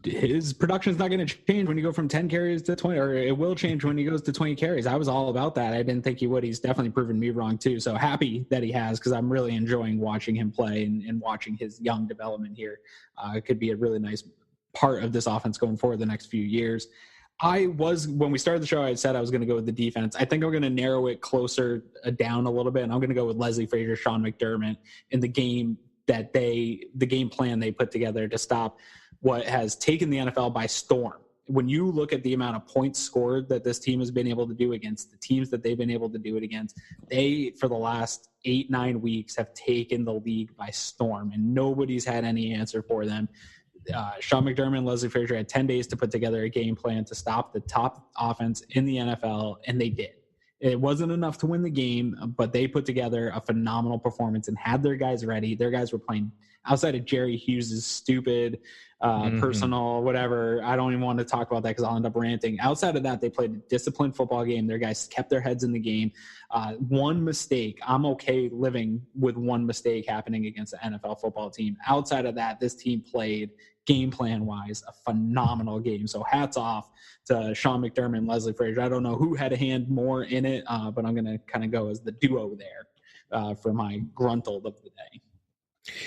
his production is not going to change when you go from 10 carries to 20, or it will change when he goes to 20 carries. I was all about that. I didn't think he would. He's definitely proven me wrong too. So happy that he has, because I'm really enjoying watching him play and watching his young development here. It could be a really nice part of this offense going forward the next few years. When we started the show, I said I was going to go with the defense. I think I'm going to narrow it closer down a little bit, and I'm going to go with Leslie Frazier, Sean McDermott in the game plan they put together to stop what has taken the NFL by storm. When you look at the amount of points scored that this team has been able to do against the teams that they've been able to do it against, they, for the last 8-9 weeks, have taken the league by storm, and nobody's had any answer for them. Sean McDermott and Leslie Frazier had 10 days to put together a game plan to stop the top offense in the NFL, and they did. It wasn't enough to win the game, but they put together a phenomenal performance and had their guys ready. Their guys were playing outside of Jerry Hughes' stupid personal whatever. I don't even want to talk about that because I'll end up ranting. Outside of that, they played a disciplined football game. Their guys kept their heads in the game. One mistake, I'm okay living with one mistake happening against the NFL football team. Outside of that, this team played game plan wise a phenomenal game. So hats off to Sean McDermott and Leslie Frazier. I don't know who had a hand more in it, but I'm going to kind of go as the duo there for my gruntled of the day.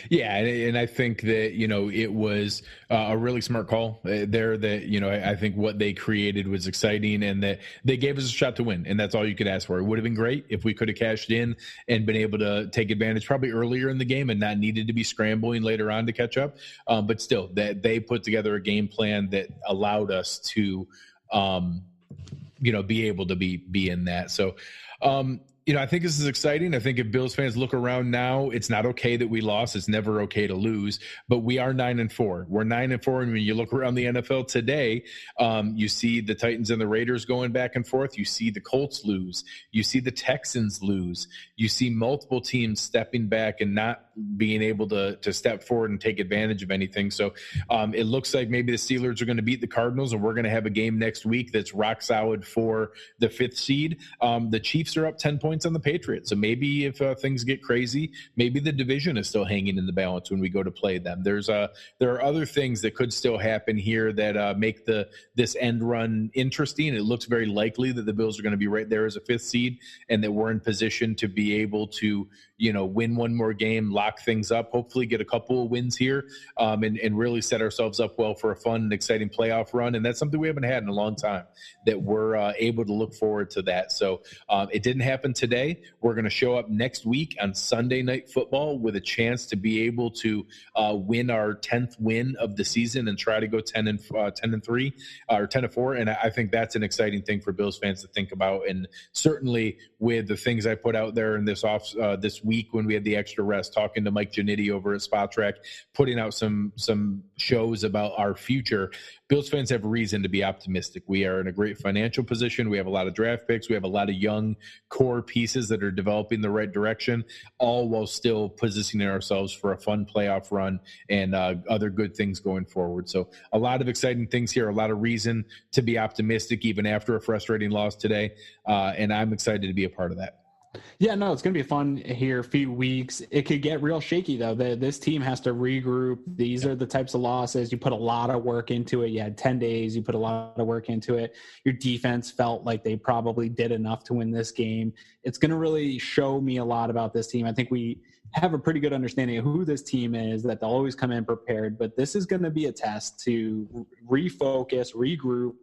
Yeah, and I think that, it was a really smart call there that, I think what they created was exciting and that they gave us a shot to win, and that's all you could ask for. It would have been great if we could have cashed in and been able to take advantage probably earlier in the game and not needed to be scrambling later on to catch up. But still, that they put together a game plan that allowed us to, be able to be in that. So, I think this is exciting. I think if Bills fans look around now, it's not okay that we lost. It's never okay to lose, but we are 9-4. We're 9-4. And when you look around the NFL today, you see the Titans and the Raiders going back and forth. You see the Colts lose. You see the Texans lose. You see multiple teams stepping back and not being able to step forward and take advantage of anything. So it looks like maybe the Steelers are going to beat the Cardinals, and we're going to have a game next week that's rock solid for the 5th seed. The Chiefs are up 10 points on the Patriots. So maybe if things get crazy, maybe the division is still hanging in the balance when we go to play them. There are other things that could still happen here that make this end run interesting. It looks very likely that the Bills are going to be right there as a 5th seed, and that we're in position to be able to win one more game, lock things up, hopefully get a couple of wins here, and really set ourselves up well for a fun and exciting playoff run. And that's something we haven't had in a long time, that we're able to look forward to that. So it didn't happen today. We're going to show up next week on Sunday Night Football with a chance to be able to win our 10th win of the season and try to go 10-3 or 10-4. And I think that's an exciting thing for Bills fans to think about. And certainly with the things I put out there in this week when we had the extra rest, talking to Mike Giannitti over at Spot Track, putting out some shows about our future, Bills fans have reason to be optimistic. We are in a great financial position. We have a lot of draft picks. We have a lot of young core pieces that are developing the right direction, all while still positioning ourselves for a fun playoff run and other good things going forward. So a lot of exciting things here, a lot of reason to be optimistic even after a frustrating loss today. And I'm excited to be a part of that. Yeah, no, it's going to be fun here, a few weeks. It could get real shaky, though. This team has to regroup. These are the types of losses. You put a lot of work into it. You had 10 days. You put a lot of work into it. Your defense felt like they probably did enough to win this game. It's going to really show me a lot about this team. I think we have a pretty good understanding of who this team is, that they'll always come in prepared. But this is going to be a test to refocus, regroup.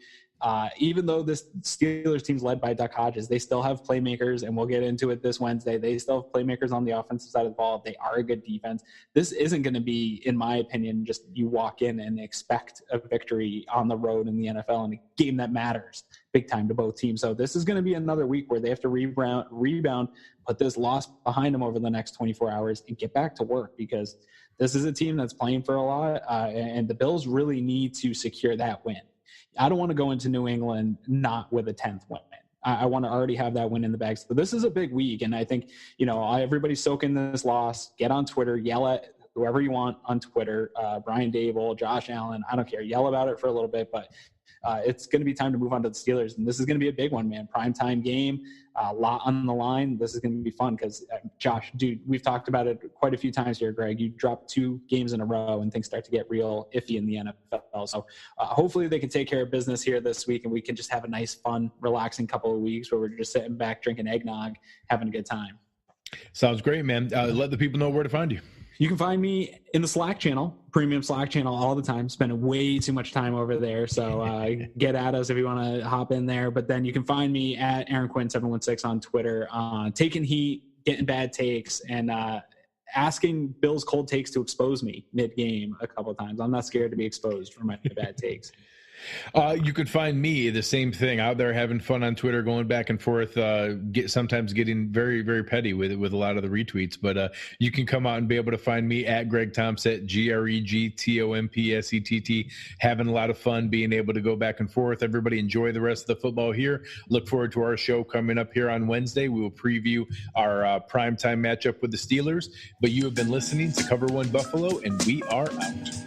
Even though this Steelers team's led by Duck Hodges, they still have playmakers, and we'll get into it this Wednesday. They still have playmakers on the offensive side of the ball. They are a good defense. This isn't going to be, in my opinion, just you walk in and expect a victory on the road in the NFL in a game that matters big time to both teams. So this is going to be another week where they have to rebound, put this loss behind them over the next 24 hours and get back to work, because this is a team that's playing for a lot, and the Bills really need to secure that win. I don't want to go into New England not with a 10th win. I want to already have that win in the bag. So this is a big week. And I think, everybody's soaking this loss. Get on Twitter, yell at whoever you want on Twitter, Brian Dable, Josh Allen, I don't care. Yell about it for a little bit, but it's going to be time to move on to the Steelers. And this is going to be a big one, man. Primetime game, a lot on the line. This is going to be fun because, Josh, dude, we've talked about it quite a few times here, Greg. You drop 2 games in a row and things start to get real iffy in the NFL. So hopefully they can take care of business here this week and we can just have a nice, fun, relaxing couple of weeks where we're just sitting back, drinking eggnog, having a good time. Sounds great, man. Let the people know where to find you. You can find me in the Slack channel, premium Slack channel all the time, spending way too much time over there. So get at us if you want to hop in there. But then you can find me at Aaron Quinn 716 on Twitter, taking heat, getting bad takes, and asking Bill's cold takes to expose me mid-game a couple of times. I'm not scared to be exposed for my bad takes. You could find me the same thing out there having fun on Twitter, going back and forth, sometimes getting very, very petty with a lot of the retweets. But you can come out and be able to find me at Greg Thompsett, GregTompsett, having a lot of fun, being able to go back and forth. Everybody enjoy the rest of the football here. Look forward to our show coming up here on Wednesday. We will preview our primetime matchup with the Steelers. But you have been listening to Cover One Buffalo, and we are out.